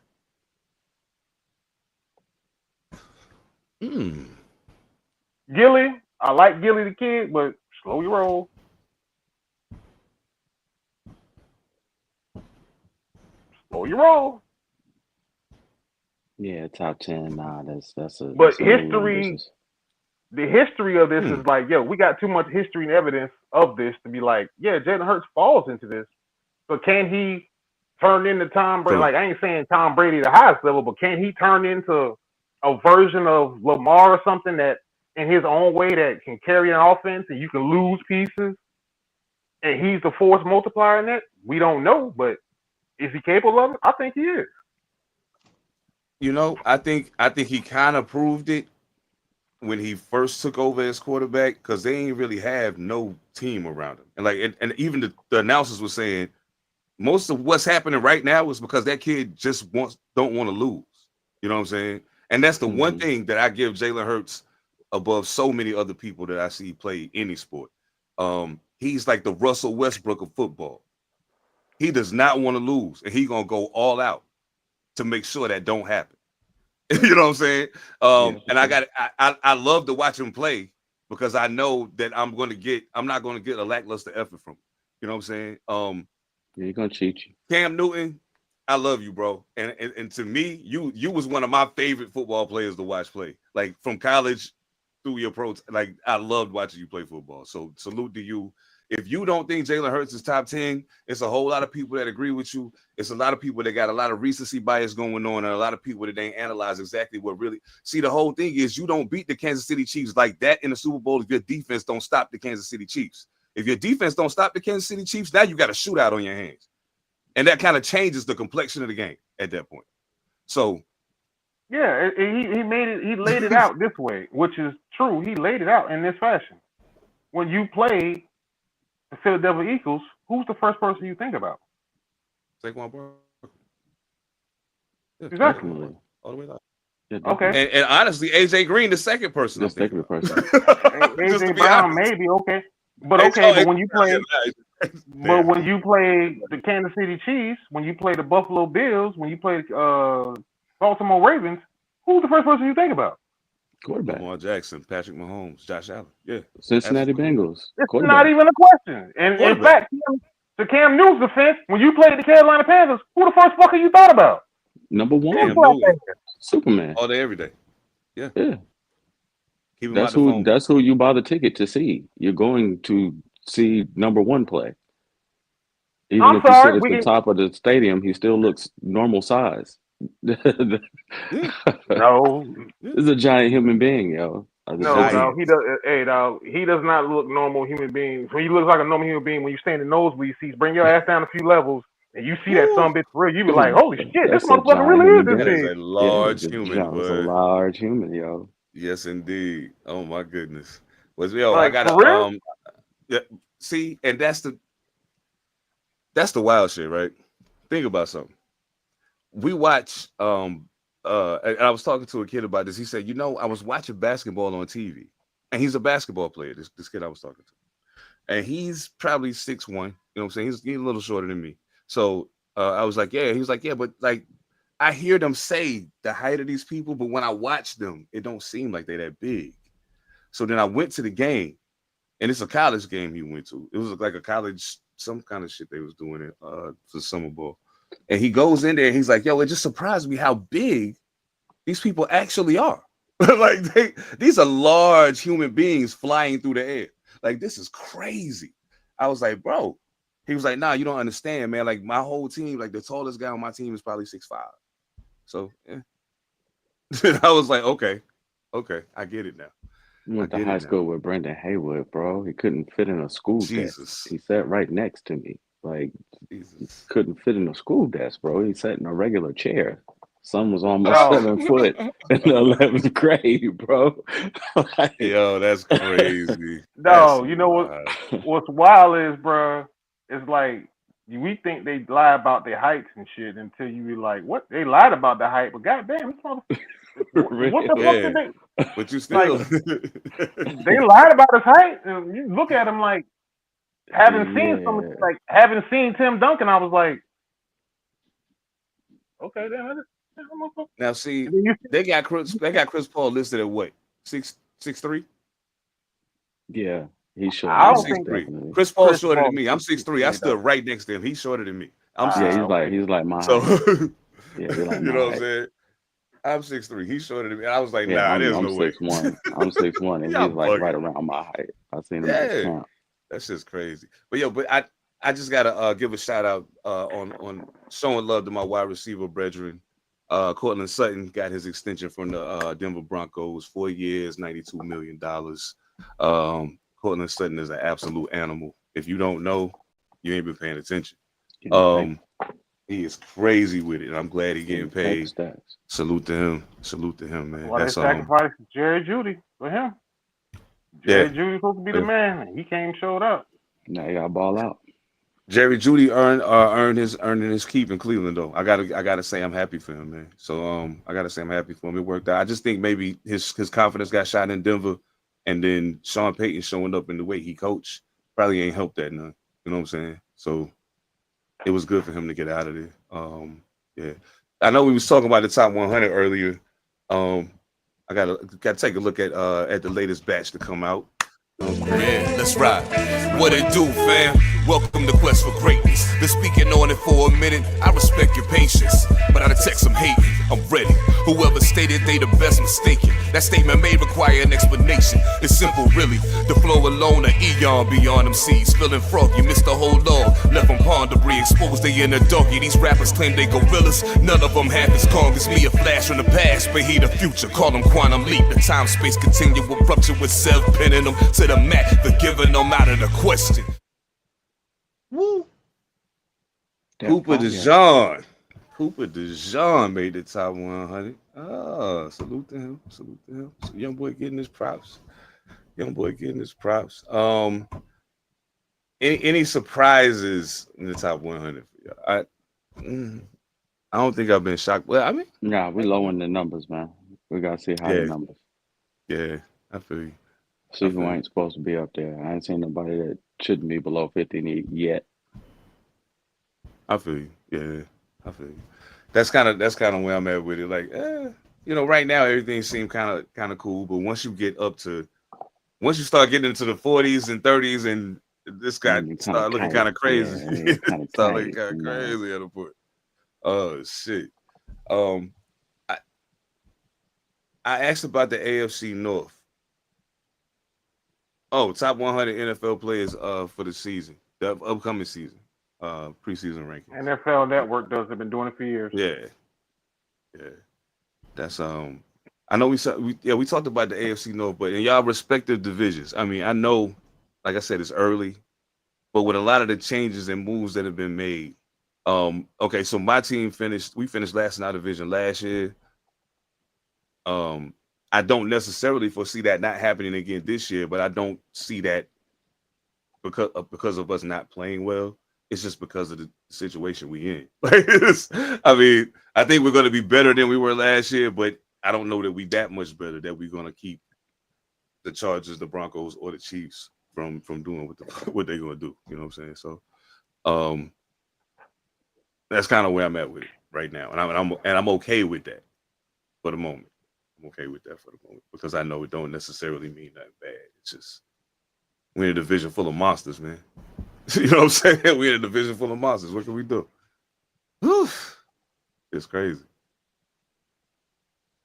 Gilly, I like Gilly the kid, but slow your roll. Slow your roll. Yeah, top 10. Nah, that's a. But history. The history of this is like, yo, we got too much history and evidence of this to be like, yeah, Jalen Hurts falls into this. But can he turn into Tom Brady? Like, I ain't saying Tom Brady the highest level, but can he turn into a version of Lamar or something that in his own way that can carry an offense and you can lose pieces and he's the force multiplier in that? We don't know, but is he capable of it? I think he is. You know, I think he kind of proved it when he first took over as quarterback, because they ain't really have no team around him. And like, and even the announcers were saying most of what's happening right now is because that kid just don't want to lose. You know what I'm saying? And that's the one thing that I give Jalen Hurts above so many other people that I see play any sport. He's like the Russell Westbrook of football. He does not want to lose, and he's gonna go all out to make sure that don't happen. You know what I'm saying? And I love to watch him play because I know that I'm not gonna get a lackluster effort from him. You know what I'm saying? He's gonna cheat you. Cam Newton, I love you, bro. And to me, you was one of my favorite football players to watch play. Like from college through your pro, like I loved watching you play football. So salute to you. If you don't think Jalen Hurts is top 10, it's a whole lot of people that agree with you. It's a lot of people that got a lot of recency bias going on, and a lot of people that ain't analyze exactly what really. See, the whole thing is you don't beat the Kansas City Chiefs like that in the Super Bowl if your defense don't stop the Kansas City Chiefs. If your defense don't stop the Kansas City Chiefs, now you got a shootout on your hands. And that kind of changes the complexion of the game at that point. So, yeah, he made it. He laid it out this way, which is true. He laid it out in this fashion. When you play the Philadelphia Eagles, who's the first person you think about? Saquon Barkley. Yeah, Exactly. all the way out. Yeah, Okay. And honestly, AJ Green, the second person. The second person. AJ Brown, maybe okay, but but when you play, but when you play the Kansas City Chiefs, when you play the Buffalo Bills, when you play Baltimore Ravens, who's the first person you think about? Quarterback. Lamar Jackson, Patrick Mahomes, Josh Allen. Yeah. Cincinnati Bengals. It's not even a question. And in fact, to Cam Newton's defense, when you played the Carolina Panthers, who the first fucker you thought about? Number one. Superman. All day, every day. Yeah. Yeah. That's who you buy the ticket to see. You're going to see number one play. Even if you sit at the top of the stadium, he still looks normal size. No, this is a giant human being, yo. No, he does. Hey, dog, he does not look normal human being. He looks like a normal human being when you stand in nosebleed seats. Bring your ass down a few levels, and you see that some bitch for real. You be like, "Holy shit, this motherfucker really is this big." That is a large human. It's a large human, yo. Yes, indeed. Oh my goodness. I got see, and that's the wild shit, right? Think about something. We watch and I was talking to a kid about this. He said, I was watching basketball on TV, and he's a basketball player. This kid I was talking to, and he's probably 6'1". You know what I'm saying? He's a little shorter than me. So I was like, yeah. He was like, yeah, but like I hear them say the height of these people, but when I watch them, it don't seem like they're that big. So then I went to the game, and it's a college game he went to. It was like a college, some kind of shit they was doing it for summer ball. And he goes in there and he's like, yo, it just surprised me how big these people actually are. Like these are large human beings flying through the air. Like, this is crazy. I was like, bro. He was like, nah, you don't understand, man. Like, my whole team, like the tallest guy on my team is probably 6'5". So yeah. I was like, okay, I get it now. You went to high school with Brendan Haywood, bro. He couldn't fit in a school desk. He sat right next to me. Like, he couldn't fit in a school desk, bro. He sat in a regular chair. Son was almost 7 foot in the 11th grade, bro. Like, yo, that's crazy. No, you know what's wild is, bro, it's like we think they lie about their heights and shit until you be like, what? They lied about the height, but goddamn, this motherfucker. What the fuck did they? But you still, they lied about his height, and you look at him like having seen Tim Duncan. I was like, okay, then. Now see, they got Chris Paul listed at what 6'3". Yeah, he's short. I'm 6'3". Chris Paul's shorter than me. I'm 6'3". I stood right next to him. He's shorter than me. I'm 6'3". He's like my height. So yeah, like you know what I'm saying? I'm 6'3". He's shorter than me. I was like, nah, there's no way. 6'1". I'm 6'1", and he's like right around my height. I seen him. Yeah, that's just crazy. But I just gotta give a shout out on showing love to my wide receiver brethren. Cortland Sutton got his extension from the Denver Broncos, 4 years, $92 million. Cortland Sutton is an absolute animal. If you don't know, you ain't been paying attention. He is crazy with it, and I'm glad he's getting paid. Salute to him, man. Well, they sacrificed Jerry Jeudy for him. Jerry Jeudy supposed to be the man. He came, showed up. Now you got to ball out. Jerry Judy earning his keep in Cleveland though. I gotta say I'm happy for him, man. So I gotta say I'm happy for him. It worked out. I just think maybe his confidence got shot in Denver, and then Sean Payton showing up in the way he coached probably ain't helped that none. You know what I'm saying? So it was good for him to get out of there. Yeah. I know we was talking about the top 100 earlier. I gotta take a look at the latest batch to come out. Yeah, let's ride. What it do, fam? Welcome to Quest for Greatness. Been speaking on it for a minute. I respect your patience, but I detect some hate. I'm ready. Whoever stated they the best, mistaken. That statement may require an explanation. It's simple, really. The flow alone, an eon beyond them seas. Feeling froggy, missed the whole law. Left from pond debris, exposed they in the doggy. These rappers claim they gorillas. None of them half as calm as me. A flash from the past, but he the future. Call them quantum leap. The time space continuum rupture with Sev pinning them to the mat. Forgiving them out of the question. Woo. Cooper DeJean made the top 100. Oh, salute to him. Salute to him. So young boy getting his props. Any surprises in the top 100 for y'all? I don't think I've been shocked. Well, I mean, nah, we lowering the numbers, man. We gotta see higher numbers. Yeah, I feel you. See who ain't supposed to be up there. I ain't seen nobody that shouldn't be below 50 yet. I feel you. Yeah, I feel you. That's kind of where I'm at with it. Like, right now everything seems kind of cool, but once you start getting into the 40s and 30s, and this guy start looking kind of crazy. Start looking kind of crazy at a point. Oh shit. I asked about the AFC North. Oh, top 100 NFL players for the season, the upcoming season. Preseason rankings. NFL Network does. They've been doing it for years. Yeah. That's I know we talked about the AFC North, but in y'all respective divisions. I mean, I know, like I said, it's early, but with a lot of the changes and moves that have been made. Okay, so my team finished last in our division last year. I don't necessarily foresee that not happening again this year, but I don't see that because of us not playing well. It's just because of the situation we in. I mean, I think we're going to be better than we were last year, but I don't know that we that much better that we're going to keep the Chargers, the Broncos, or the Chiefs from doing what they're going to do. You know what I'm saying? So, that's kind of where I'm at with it right now, and I'm okay with that for the moment. I'm okay with that for the moment because I know it don't necessarily mean nothing bad. It's just we're in a division full of monsters, man. You know what I'm saying? We're in a division full of monsters. What can we do? Whew. It's crazy.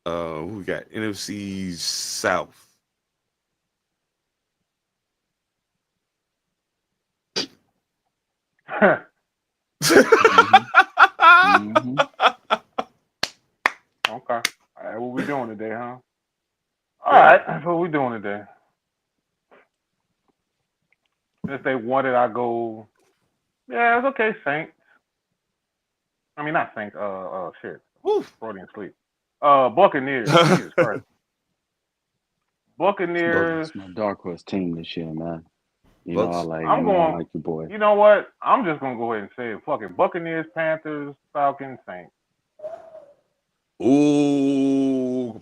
We got NFC South. Okay. All right, what we doing today, huh? All right, that's what we doing today. If they wanted, I go. Yeah, it's okay. Saints. I mean, not Saints. Shit. Freudian sleep. Buccaneers. Jesus Christ. Buccaneers. That's my dark horse team this year, man. I like your boy. You know what? I'm just gonna go ahead and say it. Fucking Buccaneers, Panthers, Falcons, Saints. Ooh.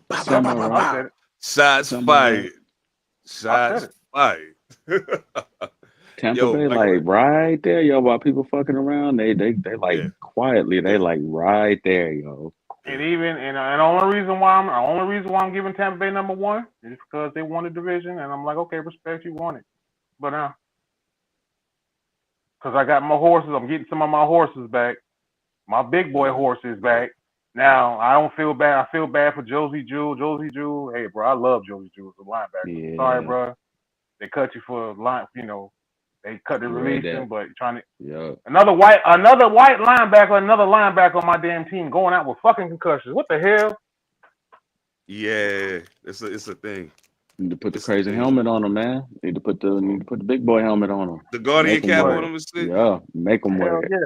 Shots fired. Shots fired. Tampa Bay, like right there, yo. While people fucking around, they like quietly, they like right there, yo. And the only reason why I'm giving Tampa Bay number one is because they won the division, and I'm like, okay, respect, you won it, but because I got my horses, I'm getting some of my horses back. My big boy horse is back. Now I don't feel bad. I feel bad for Josie Jewell. Hey, bro, I love Josie Jewell as a linebacker. Yeah. Sorry, bro. They cut you for line. They cut the release him, but trying to. Yeah. Another white linebacker on my damn team going out with fucking concussions. What the hell? Yeah, it's a thing. Need to put the crazy helmet on him, man. Need to put the big boy helmet on him. The Guardian cap on him and shit. Yeah, make him wear it. Yeah.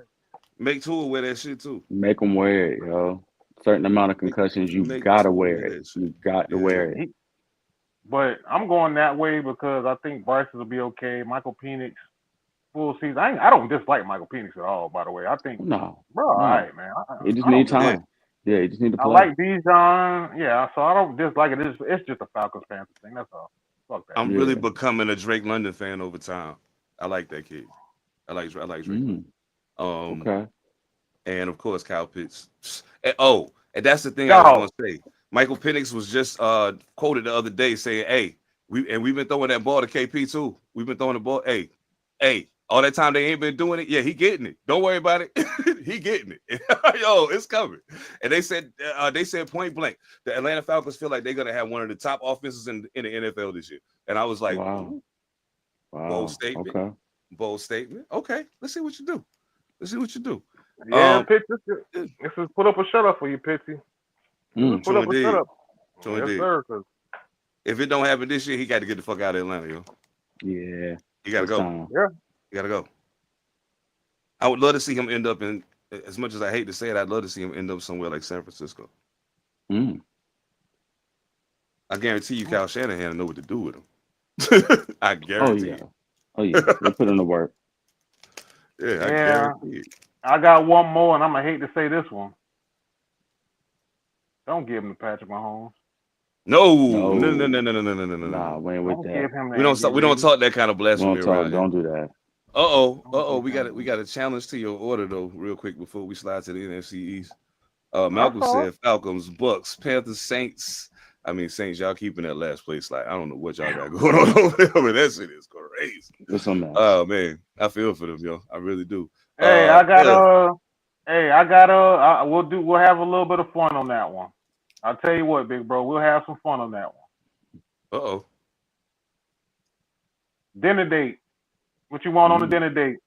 Make Tua wear that shit too. Make him wear it, yo. Certain amount of concussions, you gotta wear it. You got to wear it. But I'm going that way because I think Bryce will be okay. Michael Penix, full season. I don't dislike Michael Penix at all. By the way, I think No, bro, all no. right, man. He just I don't need dislike. time. Yeah, he just need to I play. like Bijan. Yeah, so I don't dislike it. It's just a Falcons Panthers thing. That's all. Fuck that. I'm really becoming a Drake London fan over time. I like that kid. I like Drake. Okay. And of course Kyle Pitts. And that's the thing I was gonna say. Michael Penix was just quoted the other day saying, "Hey, we've been throwing that ball to KP too. We've been throwing the ball. Hey, all that time they ain't been doing it. Yeah, he getting it. Don't worry about it. He getting it. Yo, it's coming." And they said point blank, the Atlanta Falcons feel like they're gonna have one of the top offenses in the NFL this year. And I was like, wow. Bold statement. Okay. Bold statement. Okay, let's see what you do. Yeah, Pitts, this is put up a shut up for you, Pitsy. Put up a shut up. Yes, sir. If it don't happen this year, he got to get the fuck out of Atlanta, yo. Yeah. You gotta go. Time. Yeah. You gotta go. I would love to see him end up in, as much as I hate to say it, I'd love to see him end up somewhere like San Francisco. I guarantee you Kyle Shanahan know what to do with him. I guarantee you. Oh yeah. They put in the work. Yeah, I guarantee it. I got one more, and I'm gonna hate to say this one. Don't give him to Patrick Mahomes. No. Nah, we ain't with that. We don't talk that kind of blasphemy around. Don't do that. We got a challenge to your order though, real quick before we slide to the NFC East. Malcolm said Falcons, Bucks, Panthers, Saints. I mean Saints, y'all keeping that last place. Like I don't know what y'all got going on over there, but that shit is crazy. Oh man, I feel for them, yo. I really do. Hey, we'll have a little bit of fun on that one. I'll tell you what, big bro, we'll have some fun on that one. Dinner date. What you want on the dinner date?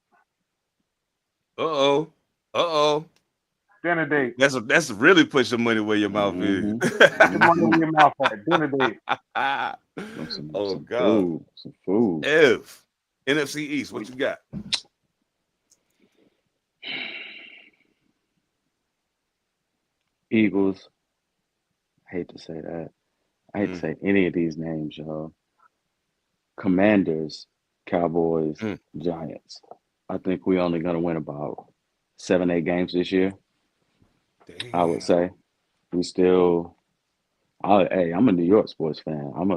Dinner date. That's really pushing money where your mouth is. Money where your mouth at. Dinner date. God. Some food. NFC East, what you got? Eagles. I hate to say that. I hate to say any of these names, y'all. Commanders, Cowboys, Giants. I think we only gonna win about 7-8 games this year. Damn. I would say we still. I'm a New York sports fan. I've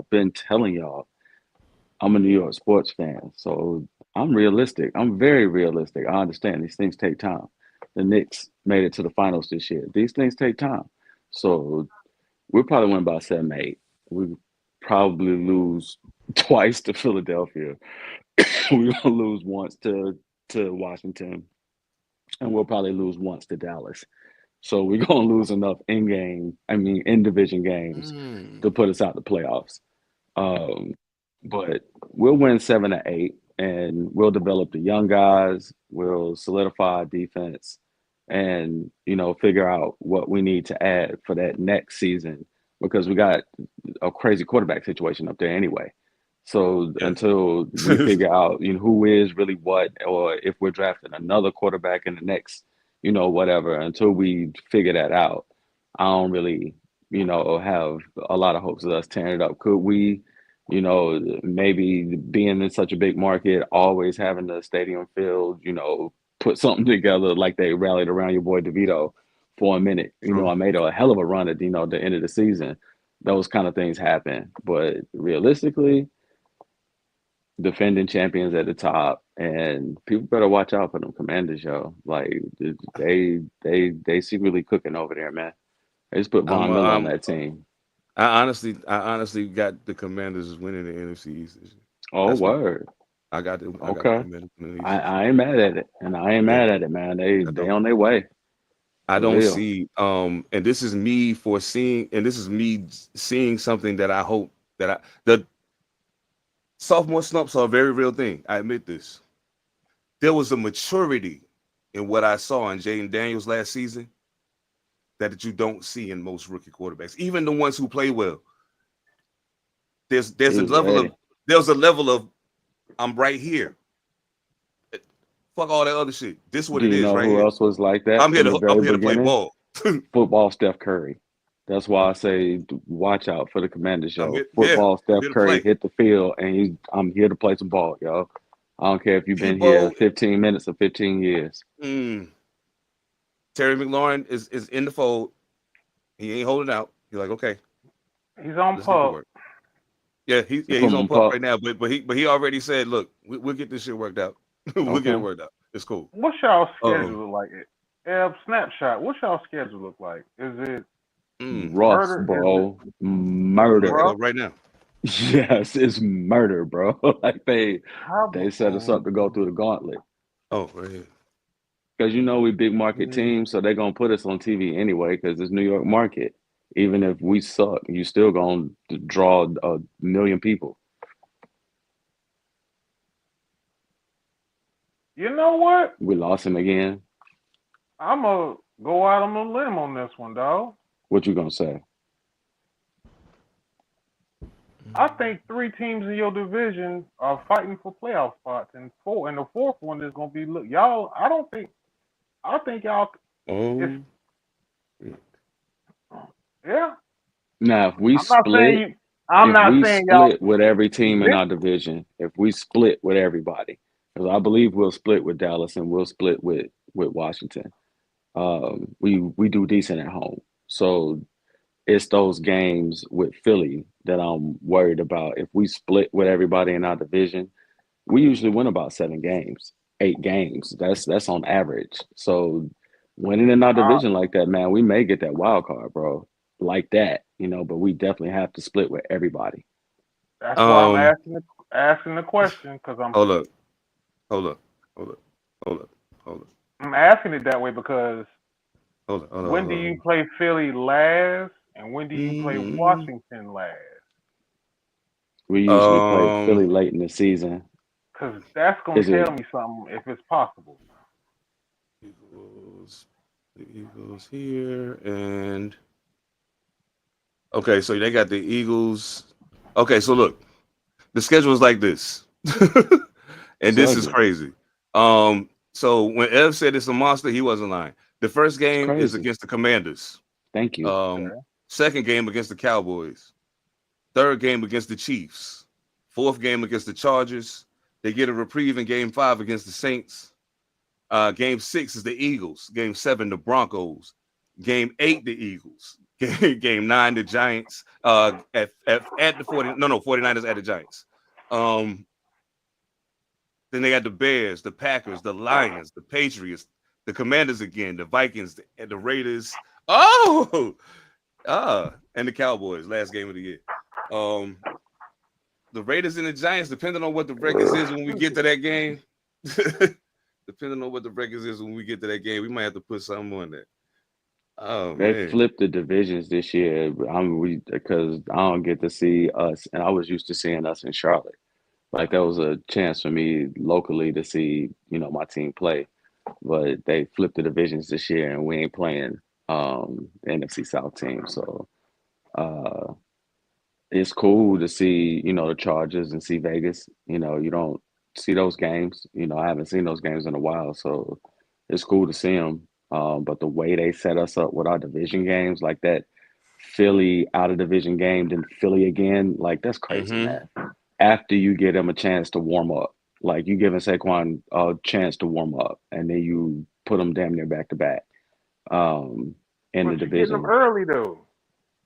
been telling y'all, I'm a New York sports fan. So I'm realistic. I'm very realistic. I understand these things take time. The Knicks made it to the finals this year. These things take time. So we'll probably win about 7-8. We probably lose twice to Philadelphia. We're gonna lose once to Washington, and we'll probably lose once to Dallas. So we're gonna lose enough in division games to put us out the playoffs. But we'll win 7-8, and we'll develop the young guys. We'll solidify our defense, and figure out what we need to add for that next season, because we got a crazy quarterback situation up there anyway. So until we figure out who is really what, or if we're drafting another quarterback in the next whatever, until we figure that out, I don't really have a lot of hopes of us tearing it up. Could we maybe being in such a big market, always having the stadium filled, put something together like they rallied around your boy DeVito for a minute. I made a hell of a run at the end of the season. Those kind of things happen. But realistically, defending champions at the top, and people better watch out for them Commanders, yo. Like they secretly cooking over there, man. They just put Von Miller on that team. I honestly got the Commanders winning the NFC East. Oh, word. I got them. Okay. I ain't mad at it. And I ain't mad at it, man. They on their way. I don't see and this is me foreseeing, and this is me seeing something that I hope that the sophomore slumps are a very real thing. I admit this. There was a maturity in what I saw in Jaden Daniels last season that you don't see in most rookie quarterbacks, even the ones who play well. There's a level of I'm right here. Fuck all that other shit. This is what it is, right? Who else was like that? I'm here to play ball. Football Steph Curry. That's why I say watch out for the Commanders, I'm yo. here. Yeah, Football, I'm Steph here to Curry play. hit the field, and I'm here to play some ball, yo. I don't care if you've been here Debo, 15 minutes or 15 years. Terry McLaurin is in the fold. He ain't holding out. He's like, okay, He's on let's get to pub. work. Yeah, Put he's him on on pup pup. right now, but he already said, look, we'll get this shit worked out. We'll get it Okay. worked out. It's cool. What's y'all Uh-oh. schedule look like? Snapshot. What's y'all schedule look like? Is it Rough, murder? bro. Is it Murder. rough? Right now. Yes, it's murder, bro. Like they How set us up to go through the gauntlet. Oh, right here. Because you know we big market team, so they're gonna put us on TV anyway, because it's New York market. Even if we suck, you still gonna draw a million people. You know what? We lost him again. I'm gonna go out on a limb on this one, dog. What you gonna say? I think 3 teams in your division are fighting for playoff spots, and the fourth one is gonna be y'all. I think y'all. Oh, Yeah. Now, if we I'm not saying split, you. I'm not saying y'all. with every team in This, our division, if we split with everybody, because I believe we'll split with Dallas and we'll split with Washington. We do decent at home, so it's those games with Philly that I'm worried about. If we split with everybody in our division, we usually win about 7 games, 8 games. That's on average. So winning in our division like that, man, we may get that wild card, bro. Like that, but we definitely have to split with everybody. that's why I'm asking the question, because hold up, hold up, hold up, hold up, hold up. I'm asking it that way because Hold up. when do you play Philly last, and when do you play Washington last? We usually play Philly late in the season. Because that's gonna tell me something if it's possible. The Eagles here, and okay, so they got the Eagles. Okay, so look, the schedule is like this, and this is crazy. So when Ev said it's a monster, he wasn't lying. The first game is against the Commanders. Thank you. Second game against the Cowboys. Third game against the Chiefs. Fourth game against the Chargers. They get a reprieve in game 5 against the Saints. Game 6 is the Eagles. Game 7, the Broncos. Game 8, the Eagles. Game 9, the Giants. At the 49ers at the Giants. Then they got the Bears, the Packers, the Lions, the Patriots, the Commanders again, the Vikings, and the Raiders. And the Cowboys, last game of the year. The Raiders and the Giants, depending on what the records is when we get to that game. Depending on what the records is when we get to that game, we might have to put something on that. Oh, they flipped the divisions this year. Because I don't get to see us, and I was used to seeing us in Charlotte. Like that was a chance for me locally to see, my team play. But they flipped the divisions this year, and we ain't playing the NFC South team. So it's cool to see, the Chargers and see Vegas. You don't see those games. I haven't seen those games in a while, so it's cool to see them. But the way they set us up with our division games, like that Philly out of division game, then Philly again, like that's crazy, man. After you give them a chance to warm up, like you giving Saquon a chance to warm up, and then you put them damn near back to back in the division. Getting them early though.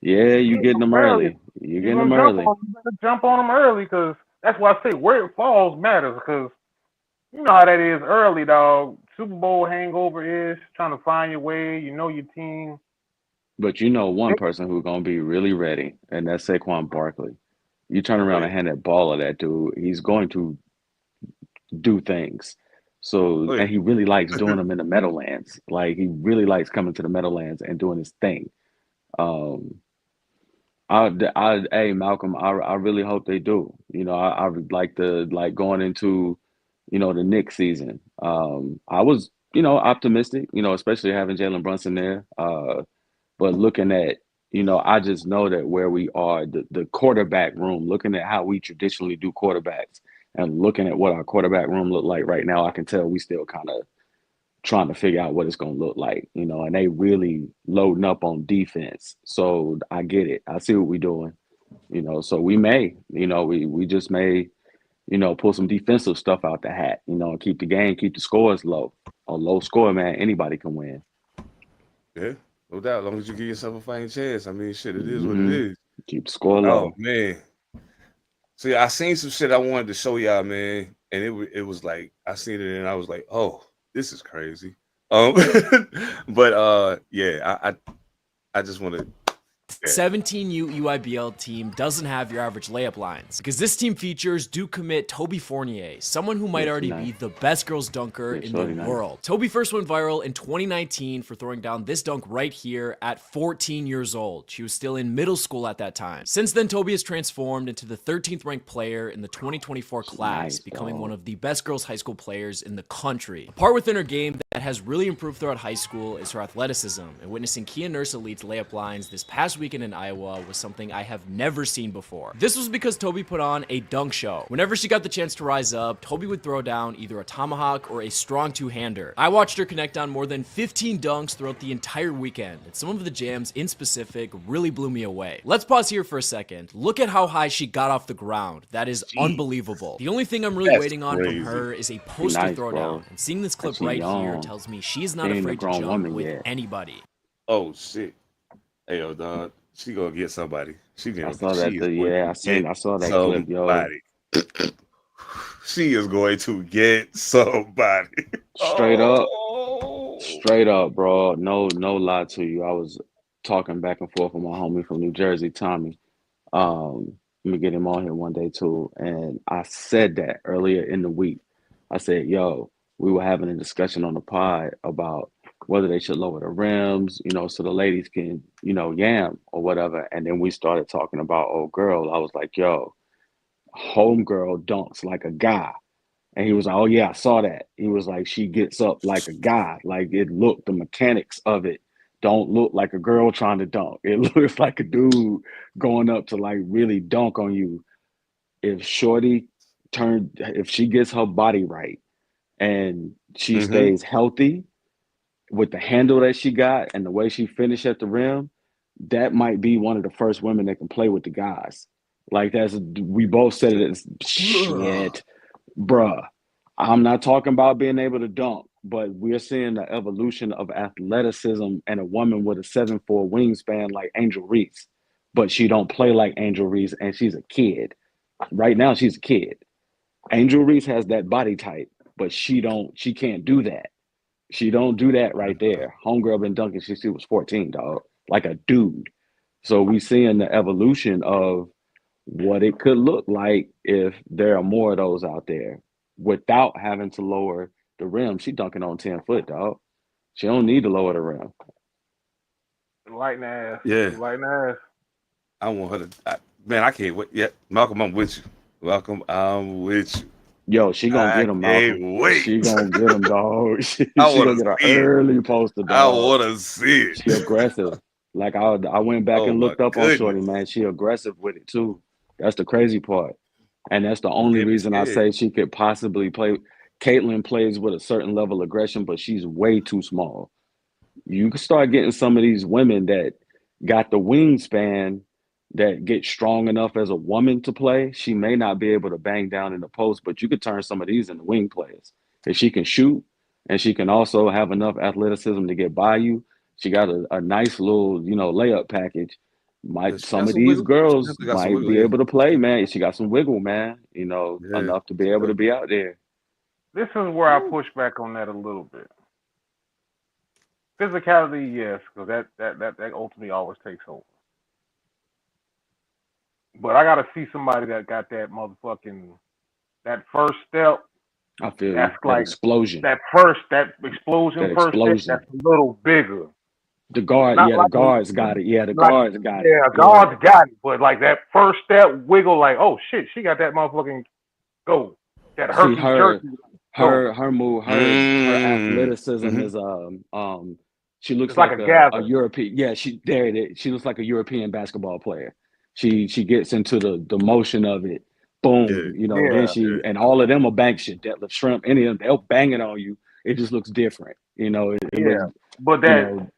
Yeah, you getting them early. You getting them early. You better jump on them early, because that's why I say where it falls matters, because you know how that is early, dog. Super Bowl hangover is trying to find your way. You know your team. But one person who's gonna be really ready, and that's Saquon Barkley. You turn around and hand that ball to that dude, he's going to do things. So, and he really likes doing them in the Meadowlands. Like he really likes coming to the Meadowlands and doing his thing. Hey Malcolm, I really hope they do. I would like going into, the Knicks season. I was, optimistic, especially having Jalen Brunson there. But looking at, I just know that where we are, the quarterback room, looking at how we traditionally do quarterbacks and looking at what our quarterback room look like right now, I can tell we still kind of trying to figure out what it's going to look like, and they really loading up on defense. So I get it. I see what we're doing, so we may, we just may, pull some defensive stuff out the hat, and keep the scores low. A low score, man, anybody can win. Yeah, no doubt. As long as you give yourself a fighting chance. I mean, shit, it is what it is. Keep the score low. Oh, man. See, I seen some shit I wanted to show y'all, man. And it was like, I seen it and I was like, oh, this is crazy. But yeah, I just want to. 17U EYBL team doesn't have your average layup lines because this team features do commit Toby Fournier, someone who might already be the best girls dunker in the world. Toby first went viral in 2019 for throwing down this dunk right here at 14 years old. She was still in middle school at that time. Since then, Toby has transformed into the 13th ranked player in the 2024 class, becoming one of the best girls high school players in the country. A part within her game that has really improved throughout high school is her athleticism, and witnessing Kia Nurse Elite's layup lines this past weekend in Iowa was something I have never seen before. This was because Toby put on a dunk show. Whenever she got the chance to rise up, Toby would throw down either a tomahawk or a strong two-hander. I watched her connect on more than 15 dunks throughout the entire weekend, and some of the jams in specific really blew me away. Let's pause here for a second. Look at how high she got off the ground. That is unbelievable. The only thing I'm really waiting on from her is a poster throwdown, and seeing this clip right here tells me she is not afraid to jump with anybody. Oh shit! Hey yo, dog. She gonna get somebody. I saw that clip, yo. She is going to get somebody. Straight up, bro. No lie to you. I was talking back and forth with my homie from New Jersey, Tommy. Let me get him on here one day too. And I said that earlier in the week. I said, yo, we were having a discussion on the pod about whether they should lower the rims, so the ladies can, yam or whatever. And then we started talking about old girl. I was like, yo, homegirl dunks like a guy. And he was like, oh yeah, I saw that. He was like, she gets up like a guy. Like the mechanics of it don't look like a girl trying to dunk. It looks like a dude going up to like really dunk on you. If she gets her body right and she stays healthy, with the handle that she got and the way she finished at the rim, that might be one of the first women that can play with the guys. Like we both said it as shit, bruh. I'm not talking about being able to dunk, but we're seeing the evolution of athleticism and a woman with a 7'4" wingspan like Angel Reese, but she don't play like Angel Reese and she's a kid. Right now, she's a kid. Angel Reese has that body type, but she can't do that. She don't do that right there. Homegirl been dunking since she was 14, dog. Like a dude. So we seeing the evolution of what it could look like if there are more of those out there without having to lower the rim. She dunking on 10 foot, dog. She don't need to lower the rim. Lighting ass. Yeah. Lighting ass. I want her to. Man, I can't wait. Yeah, Malcolm, I'm with you. Malcolm, I'm with you. Yo, she gonna get him, Malcolm. She gonna get him, dog. She gonna get an early poster, dog. I want to see it. She aggressive. Like I went back and looked up on Shorty, man. She aggressive with it too. That's the crazy part. And that's the only reason I say she could possibly play. Caitlin plays with a certain level of aggression, but she's way too small. You can start getting some of these women that got the wingspan that get strong enough as a woman to play. She may not be able to bang down in the post, but you could turn some of these into wing players. If she can shoot and she can also have enough athleticism to get by you, she got a nice little, layup package. Some of these girls might be able to play, man. She got some wiggle, man, enough to be able to be out there. This is where I push back on that a little bit. Physicality, yes, because that ultimately always takes over. But I gotta see somebody that got that first step. I feel that's that explosion. That explosion step, that's a little bigger. The guard, the guards got it. Yeah, the guards got it. Yeah, guards got it. But like that first step wiggle, like, oh shit, she got that motherfucking go. That her move, her athleticism is she looks like a European. Yeah, there it is. She looks like a European basketball player. She gets into the motion of it. Boom, then she and all of them will bang shit. Deadlift, shrimp, any of them, they'll bang it on you. It just looks different. You know, it Yeah, looks, but you that know,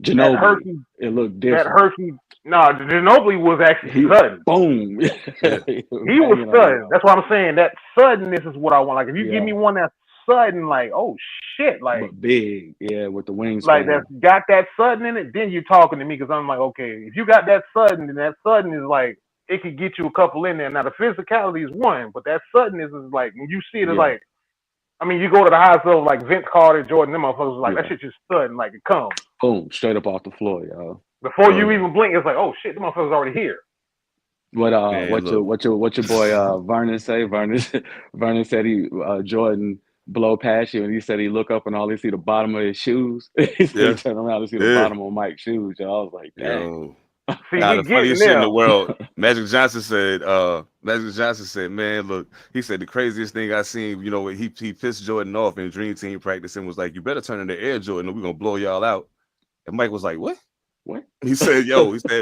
that Ginobili. Hershey It looked that different. Hershey Ginobili was actually He sudden. boom. Yeah. He was Banging on sudden. y'all. That's what I'm saying. That suddenness is what I want. Like if you give Yeah. me one that's sudden, like oh shit, But big, yeah, with the like wingspan. that's got that sudden in it, then you're talking to me because I'm like, okay, if you got that sudden, then that sudden is like it could get you a couple in there. Now the physicality is one, but that suddenness is like when you see it, it's Yeah. like, I mean, you go to the hospital like Vince Carter, Jordan, them motherfuckers like that Yeah. shit just sudden, like it comes Boom, straight up off the floor, y'all. before Oh, you yeah. even blink. It's like, oh shit, the motherfucker's already here. What Man, look. what your boy Vernon say? Vernon said he Jordan blow past you, and he said he look up and all he see the bottom of his shoes. He said he Yeah. turned around and see the Yeah. bottom of Mike's shoes. Y'all, I was like, dang. Yo. See, Nah, we the getting funniest shit in there. the world. Magic Johnson said, man, look, he said the craziest thing I seen, you know, he pissed Jordan off in Dream Team practice and was like, you better turn in the air, Jordan, or we're gonna blow y'all out. And Mike was like, what? What? He said,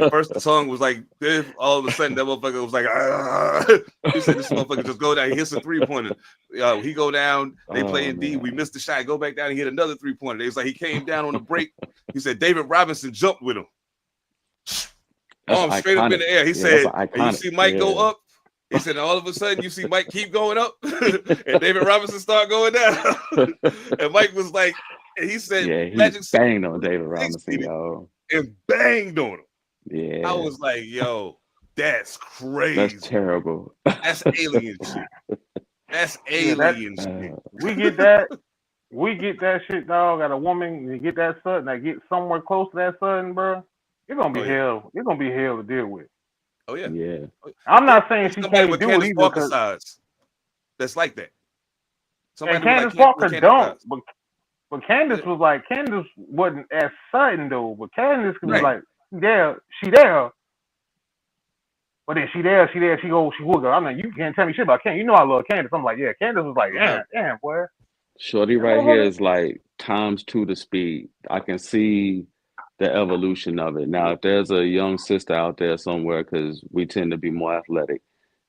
first the song was like this, all of a sudden that motherfucker was like, ah. He said this motherfucker just go down, he hits a 3-pointer. He go down, they play in D, we missed the shot, go back down and hit another 3-pointer. It was like he came down on the break. He said David Robinson jumped with him. Arm straight up in the air. He said, and you see Mike go up. He said, all of a sudden you see Mike keep going up, and David Robinson start going down. And Mike was like, and he said, yeah, he Magic banged on David Robinson, y'all. and banged on him. Yeah, I was like, yo, that's crazy. that's terrible. That's alien shit. That's alien shit. We get that shit, dog. Got a woman, you get that sudden, I get somewhere close to that sudden, bro. It's gonna be hell. It's gonna be hell to deal with. Oh yeah. Yeah. I'm not saying she somebody can't with do Candace it either. Parker size. That's like that. Somebody And Candace Parker don't, but Candace was like, Candace wasn't as sudden though. But Candace could be like, she there. But then she would go. I'm like, you can't tell me shit about Candace. You know I love Candace. I'm like, yeah. Candace was like, damn, boy. Shorty right here is like ×2 the speed. I can see the evolution of it. Now, if there's a young sister out there somewhere, because we tend to be more athletic,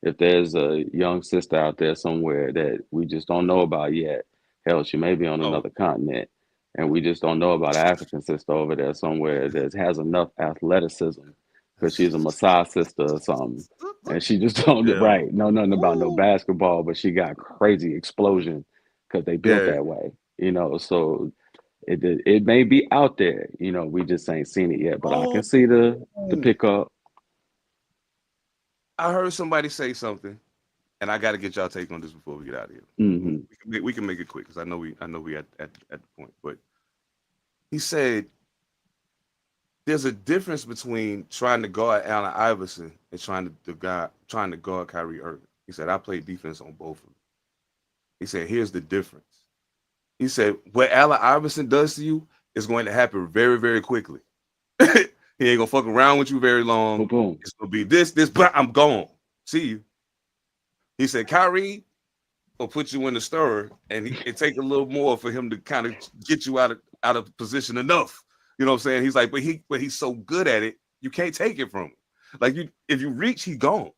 if there's a young sister out there somewhere that we just don't know about yet, hell, she may be on another continent, and we just don't know about an African sister over there somewhere that has enough athleticism, because she's a Maasai sister or something, and she just don't know nothing about no basketball, but she got crazy explosion because they built that way, you know. So it may be out there, you know, we just ain't seen it yet, but I can see the pickup. I heard somebody say something, and I got to get y'all take on this before we get out of here. Mm-hmm. We can make it quick because I know we at the point. But he said there's a difference between trying to guard Allen Iverson and trying to guard Kyrie Irving. He said I played defense on both of them. He said here's the difference. He said what Allen Iverson does to you is going to happen very, very quickly. He ain't gonna fuck around with you very long. Boom. It's gonna be this, but I'm gone. See you. He said Kyrie will put you in the stir, and it take a little more for him to kind of get you out of position enough. You know what I'm saying? He's like, but he's so good at it, you can't take it from him. Like if you reach, he's gone.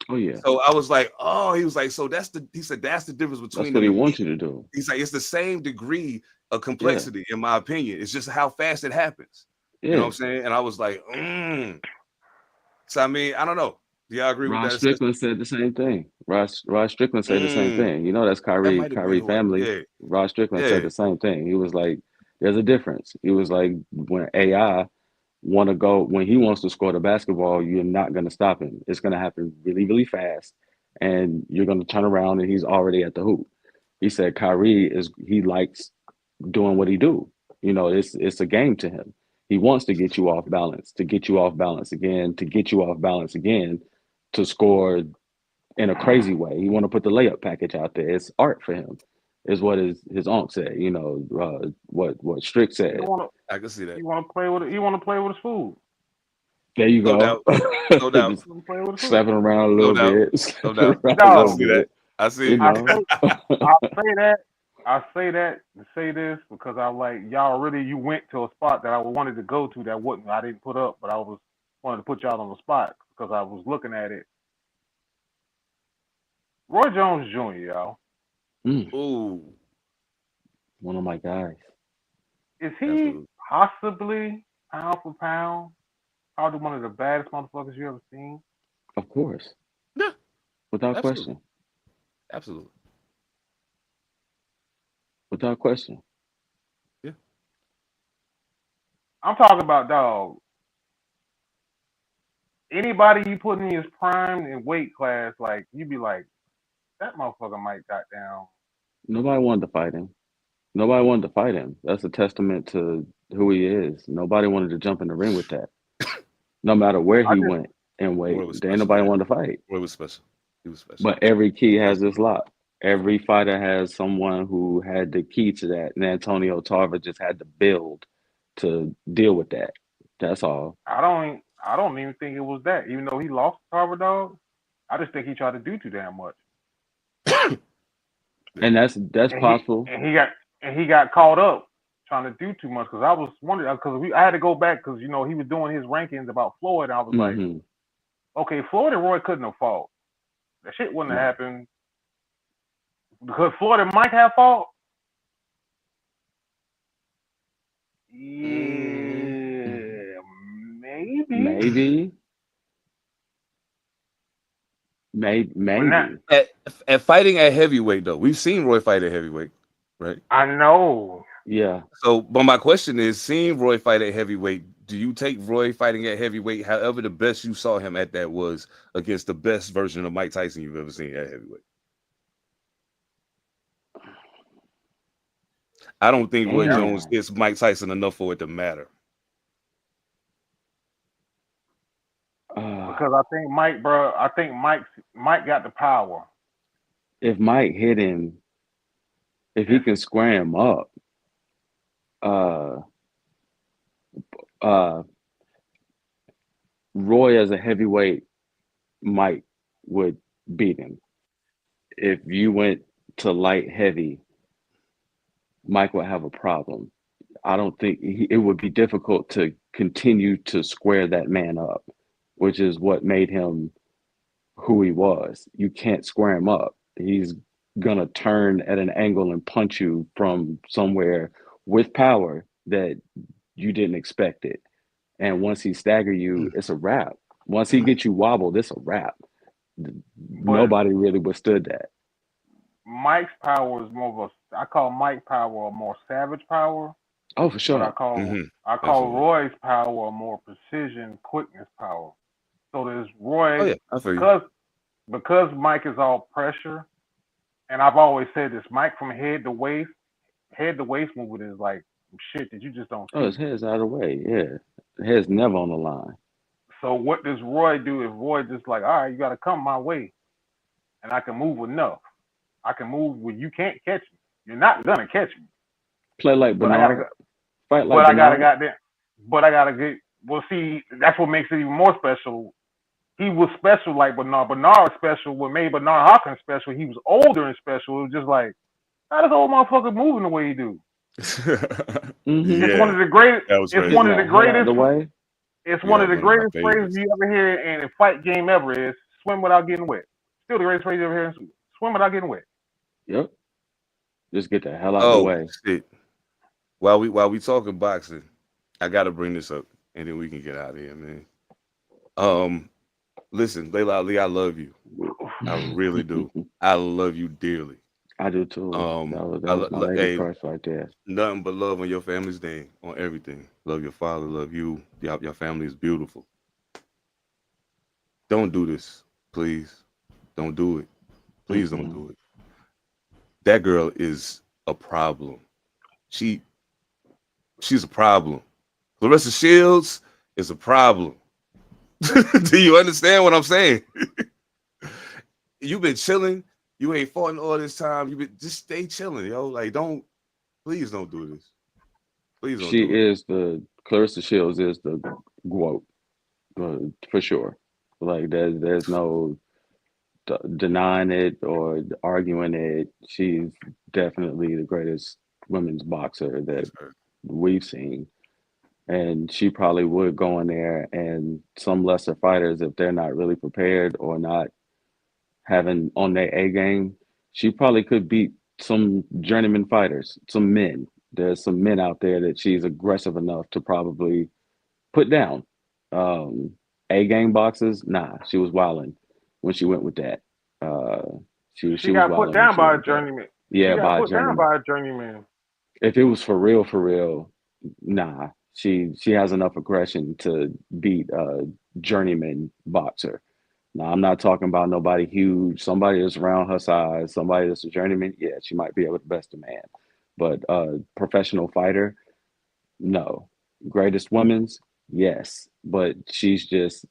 Oh yeah. So I was like, oh, he was like, so that's the difference between that's what he wants you to do. He's like, it's the same degree of complexity, in my opinion. It's just how fast it happens. Yeah. You know what I'm saying? And I was like, So I mean, I don't know. Do y'all agree with that? Strickland said the same thing. Rod Strickland said the same thing. You know, that's Kyrie family. Yeah. Rod Strickland said the same thing. He was like, there's a difference. He was like, when AI when he wants to score the basketball, you're not going to stop him. It's going to happen really, really fast. And you're going to turn around and he's already at the hoop. He said Kyrie he likes doing what he do. You know, it's a game to him. He wants to get you off balance, to get you off balance again, to get you off balance again, to score in a crazy way. He want to put the layup package out there. It's art for him, is what his uncle said. You know, what Strick said. I can see that. You want to play with it. You want to play with his food. There you go. No doubt. Slapping around a little bit. No doubt. I see that. I see. You know? I say that to say this because I like y'all really. You went to a spot that I wanted to go to that I didn't put up, but I wanted to put y'all on the spot because I was looking at it. Roy Jones Jr., y'all. Ooh. One of my guys. Is he Absolutely. possibly pound for pound probably one of the baddest motherfuckers you ever seen? Of course. Yeah, Without absolutely. question. Absolutely. Without question. Yeah. I'm talking about dog. Anybody you put in his prime and weight class, like you'd be like, that motherfucker might got down. Nobody wanted to fight him. Nobody wanted to fight him. That's a testament to who he is. Nobody wanted to jump in the ring with that. No matter where I he just went and Roy weight, was there ain't special, nobody man. wanted to fight. Roy was special. He was special. But every key has Absolutely. this lock. Every fighter has someone who had the key to that. And Antonio Tarver just had to build to deal with that. That's all. I don't even think it was that. Even though he lost to Harvard dog, I just think he tried to do too damn much. And that's And he possible. and he got and he got caught up trying to do too much because I was wondering because I had to go back because he was doing his rankings about Floyd and I was like, Hmm. okay, Floyd and Roy couldn't have fought. That shit wouldn't have Right. happened because Floyd and Mike have fought. Yeah, maybe, Maybe. but not. Maybe. At fighting at heavyweight, though, we've seen Roy fight at heavyweight, right? I know. Yeah. So, but my question is, seeing Roy fight at heavyweight, do you take Roy fighting at heavyweight, however the best you saw him at that was against the best version of Mike Tyson you've ever seen at heavyweight? I don't think Roy Damn. Jones hits Mike Tyson enough for it to matter. Because I think Mike got the power. If Mike hit him, if he can square him up, uh, uh, Roy as a heavyweight, Mike would beat him. If you went to light heavy, Mike would have a problem. I don't think it would be difficult to continue to square that man up, which is what made him who he was. You can't square him up. He's gonna turn at an angle and punch you from somewhere with power that you didn't expect it. And once he stagger you, it's a wrap. Once he gets you wobbled, it's a wrap. But Nobody really withstood that. Mike's power is more of I call Mike power a more savage power, Oh, for but sure. I call Absolutely. Roy's power a more precision, quickness power. So there's Oh Roy yeah, I feel you. because Mike is all pressure, and I've always said this: Mike from head to waist movement is like shit that you just don't Oh, his see. head's out of the way. Yeah. Head's never on the line. So what does Roy do if Roy just like, all right, you got to come my way, and I can move enough. I can move where you can't catch me. You're not gonna catch me, Play like but I gotta Bernard. Fight like But I gotta Bernard. got that. But I gotta get. Well, see, that's what makes it even more special. He was special like Bernard. Bernard was special. What made Bernard Hopkins special? He was older and special. It was just like, how does old motherfucker moving the way he do? Mm-hmm. It's one Yeah, of the greatest. that was It's crazy. one Getting of the that head out the greatest. way. It's one Yeah, of the one of my greatest phrases favorites. you ever hear in a fight game ever. Is swim without getting wet. Still the greatest phrase you ever hear. Swim without getting wet. Yep. Just get the hell out the Oh way. shit! While we talking boxing, I gotta bring this up, and then we can get out of here, man. Listen, Layla Ali, I love you. I really do. I love you dearly. I do too. That I was my lady hey, crush right there. nothing but love on your family's name, on everything. Love your father, love you. Your family is beautiful. Don't do this, please. Don't do it. Please don't Mm-mm. do it. That girl is a problem. She's a problem. Clarissa Shields is a problem. Do you understand what I'm saying? You've been chilling. You ain't fought in all this time. You been just stay chilling, yo. Like, please don't do this. Please don't She do it. is Clarissa Shields is the GOAT, for sure. Like there's no denying it or arguing it. She's definitely the greatest women's boxer that It's her. we've seen. And she probably would go in there, and some lesser fighters, if they're not really prepared or not having on their A game, she probably could beat some journeyman fighters, some men. There's some men out there that she's aggressive enough to probably put down. A-game boxes, nah, she was wilding when she went with that. She was got put wilding when down she went by a with that. journeyman. She Yeah, got by a put down journeyman. by a journeyman. If it was for real, nah. She has enough aggression to beat a journeyman boxer. Now, I'm not talking about nobody huge, somebody that's around her size, somebody that's a journeyman. Yeah, she might be able to best a man. But professional fighter, no. Greatest women's, yes. But she's just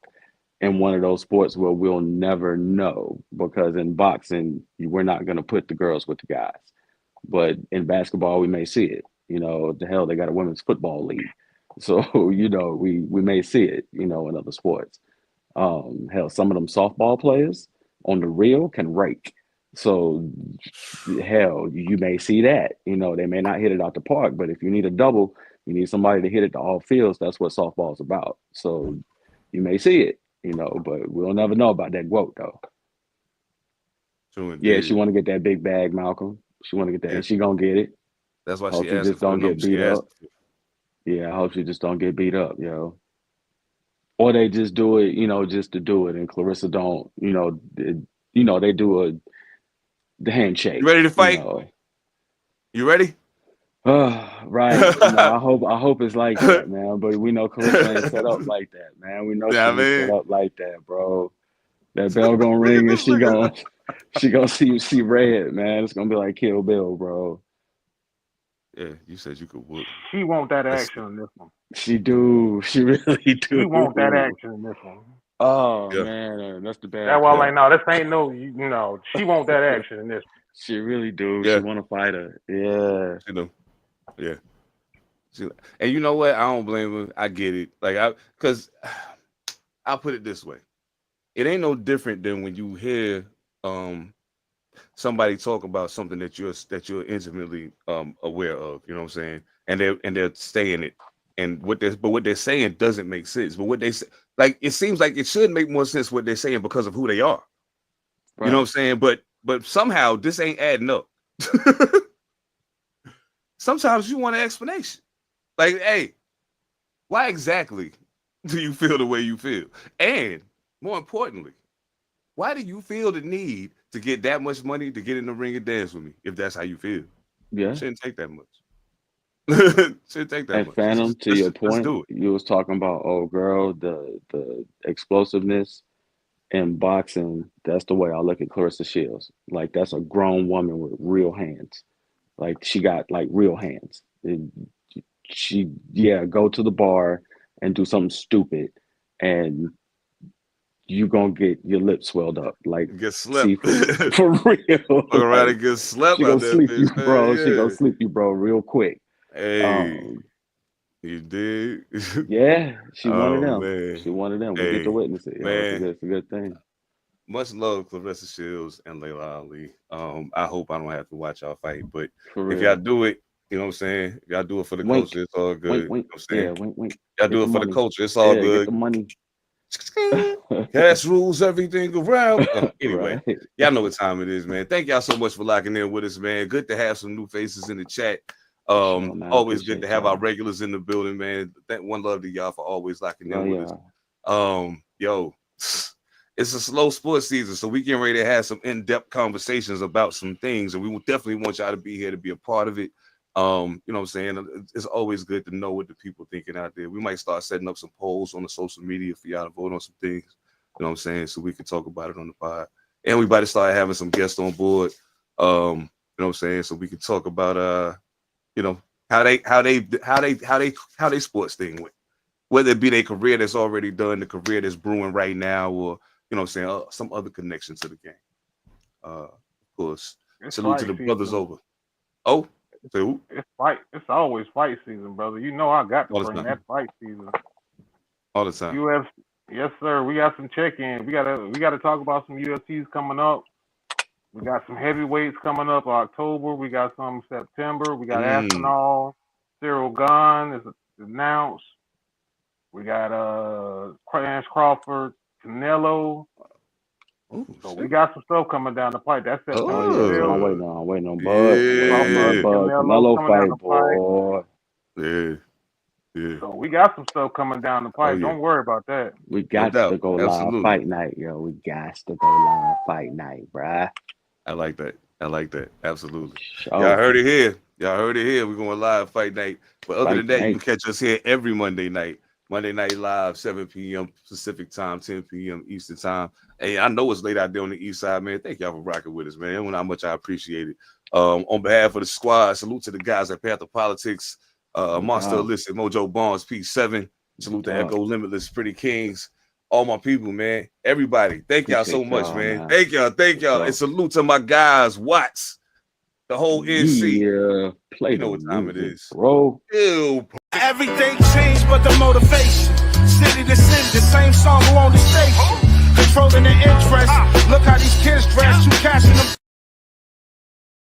in one of those sports where we'll never know because in boxing, we're not going to put the girls with the guys. But in basketball, we may see it. The hell, they got a women's football league. So, we may see it, in other sports. Hell, some of them softball players on the reel can rake. So, hell, you may see that. They may not hit it out the park, but if you need a double, you need somebody to hit it to all fields. That's what softball's about. So, you may see it, but we'll never know about that quote, though. True indeed. Yeah, she want to get that big bag, Malcolm. She want to get that, and she gonna get it. That's why Hope she she asked just for the don't number get she beat asked up. for. Yeah, I hope she just don't get beat up, yo. Or they just do it, just to do it. And Clarissa don't, they do the handshake. You ready to fight? You ready? Right. I hope it's like that, man. But we know Clarissa ain't set up like that, man. We know she ain't set up like that, bro. That bell gonna ring and she gonna see red, man. It's gonna be like Kill Bill, bro. Yeah, you said you could whoop. She want that action in this one. She do. She really do. She want that action in this one. Oh man, that's the bad. That's why I'm like, no, this ain't no. She want that action in this. She really do. Yeah. She want to fight her. Yeah. She do. Yeah. And you know what? I don't blame her. I get it. Because I'll put it this way: it ain't no different than when you hear somebody talk about something that you're intimately aware of. You know what I'm saying? And they're saying it, and what they're saying doesn't make sense. But what they say, it seems like it should make more sense what they're saying because of who they are. Right. You know what I'm saying? But somehow this ain't adding up. Sometimes you want an explanation. Hey, why exactly do you feel the way you feel? And more importantly, why do you feel the need to get that much money to get in the ring and dance with me if that's how you feel? Yeah. Shouldn't take that much. Shouldn't take that much. Phantom, to your point, you was talking about, girl, the explosiveness in boxing. That's the way I look at Clarissa Shields. That's a grown woman with real hands. She got real hands. She go to the bar and do something stupid, and you gonna get your lips swelled up get slept for real. Look around and get slept. She gonna sleep you, bro. Yeah. She gonna sleep you, bro, real quick. Hey, you did? Yeah, she one of them. Man. She one of them. We get to witness it. Man, it's a good thing. Much love, Clarissa Shields and Layla Ali. I hope I don't have to watch y'all fight, but if y'all do it, you know what I'm saying? If y'all do it for the culture, it's all good. Wink. You know what I'm saying? Y'all do it for the culture, it's all good. Get the money. Cash rules everything around. Anyway, Right. Y'all know what time it is, man. Thank y'all so much for locking in with us, man. Good to have some new faces in the chat. Always good to have our regulars in the building, man. One love to y'all for always locking in with us. Yo, it's a slow sports season, so we getting ready to have some in-depth conversations about some things, and we will definitely want y'all to be here to be a part of it. You know what I'm saying? It's always good to know what the people thinking out there. We might start setting up some polls on the social media for y'all to vote on some things. You know what I'm saying? So we can talk about it on the pod. And we about to start having some guests on board. You know what I'm saying? So we can talk about how they sports thing went. Whether it be their career that's already done, the career that's brewing right now, or you know what I'm saying, some other connection to the game. Of course. Salute to the brothers over. Oh. So, it's always fight season, brother. You know I got to bring that fight season. All the time. UFC, yes, sir. We got some check-in. We gotta talk about some UFCs coming up. We got some heavyweights coming up October. We got some September. We got Aspinall, Cyril Gahn is announced. We got Clarence Crawford, Canelo. Oh, so we got some stuff coming down the pipe. That's that. I'm waiting on Bud. Canelo fight, boy. Yeah. So we got some stuff coming down the pipe. Don't worry about that. We got to go live fight night, yo. We got to go live fight night, bruh. I like that. Absolutely. Y'all heard it here. We're going live fight night. But other than that, you can catch us here every Monday night. Monday Night Live, 7 p.m. Pacific time, 10 p.m. Eastern time. Hey, I know it's late out there on the east side, man. Thank y'all for rocking with us, man. I know how much I appreciate it. On behalf of the squad, salute to the guys at Panther Politics, Monster Illicit, Mojo Barnes, P7. Salute to Echo Limitless, Pretty Kings. All my people, man. Everybody. Thank y'all so much, man. Thank y'all. And salute to my guys, Watts. The whole NC. Yeah, you know what time it is, bro. Ew. Everything changed but the motivation. City to city, the same song on the station.